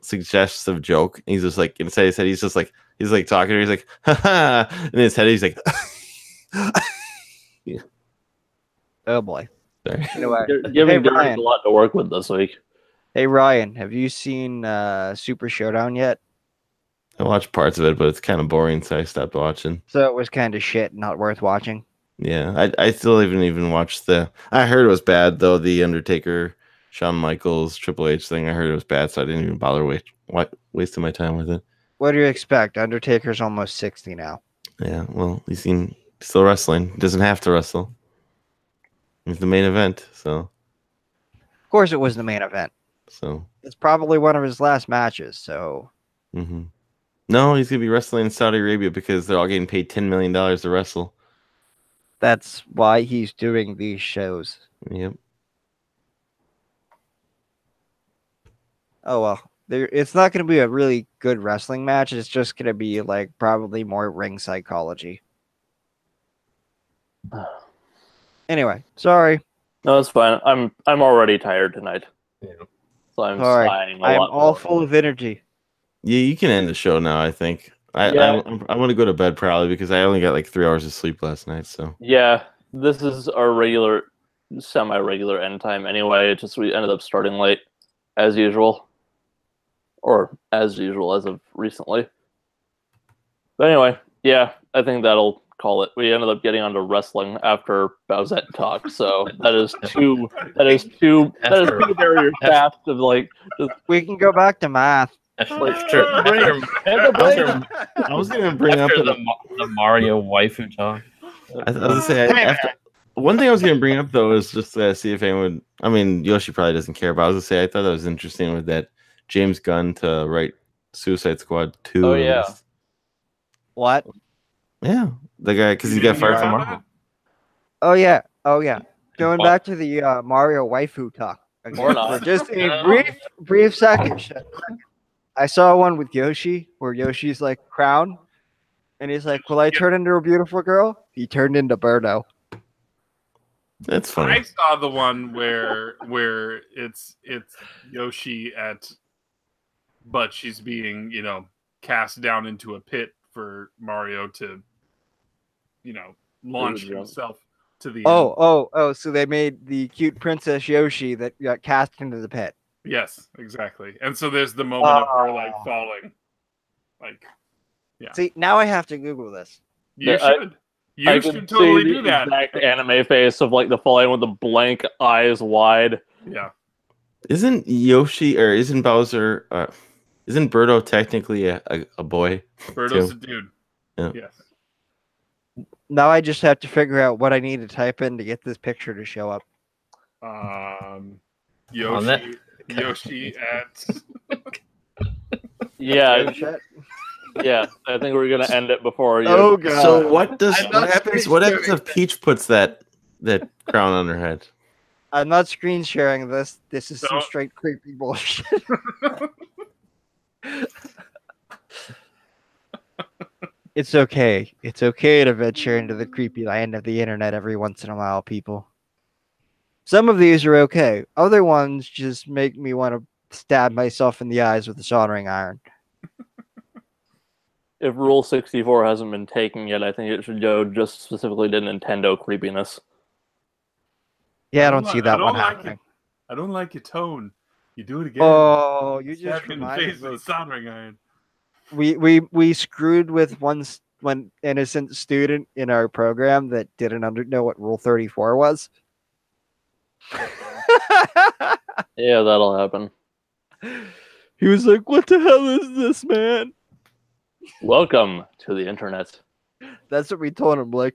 suggestive joke and he's just like inside his head he's like talking to her, he's like haha, and in his head he's like Oh boy. sorry. Anyway, You're giving Hey, Derek Ryan. a lot to work with this week. Hey Ryan, have you seen Super Showdown yet? I watched parts of it, but it's kind of boring, so I stopped watching. So it was kind of shit, not worth watching. Yeah, I still haven't even watched I heard it was bad though. The Undertaker Shawn Michaels Triple H thing. I heard it was bad, so I didn't even bother wasting my time with it. What do you expect? Undertaker's almost 60 now. Yeah, well, he's still wrestling. He doesn't have to wrestle. He's the main event, so. Of course, it was the main event. So. It's probably one of his last matches. So. Mm-hmm. No, he's gonna be wrestling in Saudi Arabia because they're all getting paid $10 million to wrestle. That's why he's doing these shows. Yep. Oh well, it's not going to be a really good wrestling match. It's just going to be like probably more ring psychology. Anyway, sorry. No, it's fine. I'm already tired tonight. Yeah. So I'm Sorry. sighing a I'm lot all more. full of energy. Yeah, you can end the show now. I think. I want to go to bed probably because I only got like 3 hours of sleep last night. So. Yeah, this is our regular, semi-regular end time anyway. It's just we ended up starting late, as usual. Or as usual as of recently. But anyway, yeah, I think that'll call it. We ended up getting onto wrestling after Bowsette talk, so that is two barriers fast of like just We can go back to math. I was gonna bring up the Mario waifu talk. I was gonna say after one thing I was gonna bring up though is just to see if anyone would. I mean, Yoshi probably doesn't care, but I was gonna say I thought that was interesting with that James Gunn to write Suicide Squad 2. Oh yeah. What? Yeah, the guy because he got fired from Marvel. Oh yeah. Going back to the Mario waifu talk. Or not. For just a brief second. I saw one with Yoshi where Yoshi's like crown, and he's like, "Will I turn into a beautiful girl?" He turned into Birdo. That's funny. I saw the one where it's Yoshi but she's being cast down into a pit for Mario to launch himself to the end. Oh! So they made the cute Princess Yoshi that got cast into the pit. Yes, exactly. And so there's the moment of her like falling, like yeah. See, now I have to Google this. You should. You should totally do that. Exact anime face of like the falling with the blank eyes wide. Yeah. Isn't Yoshi or isn't Bowser? Isn't Birdo technically a boy? Birdo's a dude. Yeah. Yes. Now I just have to figure out what I need to type in to get this picture to show up. Yoshi at. Yeah. Yeah, I think we're gonna end it before you. Oh god! So what happens? What happens if Peach puts that crown on her head? I'm not screen sharing this. This is some straight creepy bullshit. It's okay. It's okay to venture into the creepy land of the internet every once in a while, people. Some of these are okay. Other ones just make me want to stab myself in the eyes with a soldering iron. If Rule 64 hasn't been taken yet, I think it should go just specifically to Nintendo creepiness. Yeah, I don't see that one happening. I don't like your tone. You do it again. Oh, you just reminded me. With a soldering iron. We screwed with one innocent student in our program that didn't know what Rule 34 was. Yeah, that'll happen. He was like, "What the hell is this, man?" Welcome to the internet. That's what we told him. Like,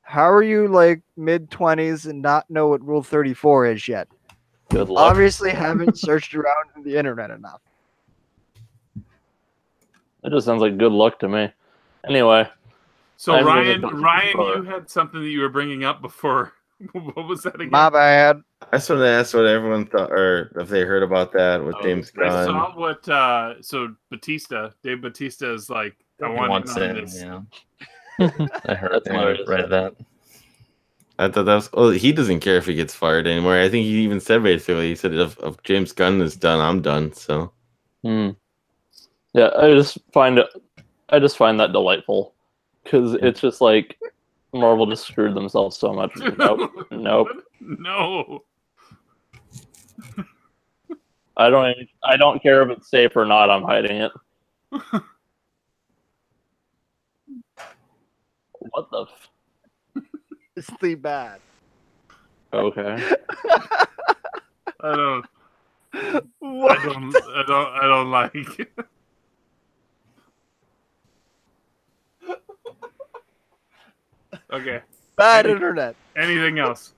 how are you like mid-20s and not know what Rule 34 is yet? Good luck. Obviously, haven't searched around on the internet enough. That just sounds like good luck to me. Anyway. So Ryan, you had something that you were bringing up before. What was that again? My bad. I just wanted to ask what everyone thought, or if they heard about that with James Gunn. I saw what. So Dave Bautista is like. I want this. Yeah. I heard read that. I thought that was. Oh, he doesn't care if he gets fired anymore. I think he even said basically, he said if James Gunn is done, I'm done. So. Yeah, I just find that delightful because it's just like Marvel just screwed themselves so much. Nope. No. I don't care if it's safe or not. I'm hiding it. What the? It's the bad. Okay. I What? I don't like. Okay. Bad internet. Anything else?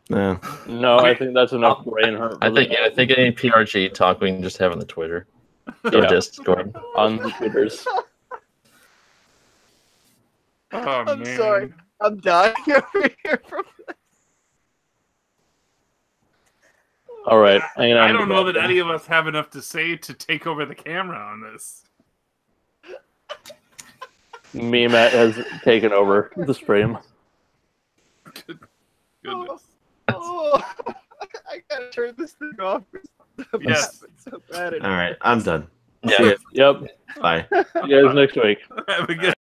No. No, I think that's enough brain hurt. I think any PRG talk we can just have on the Twitter or Yeah. Discord. On the Twitters. Oh, I'm man. sorry. I'm dying over here from this. All right, hanging on. I don't know that any of us have enough to say to take over the camera on this. Memat has taken over the stream. Goodness. Oh, I gotta turn this thing off. Yes. So bad. All right, I'm done. Yeah. See ya. Yep. Bye. See you guys next week. Have a good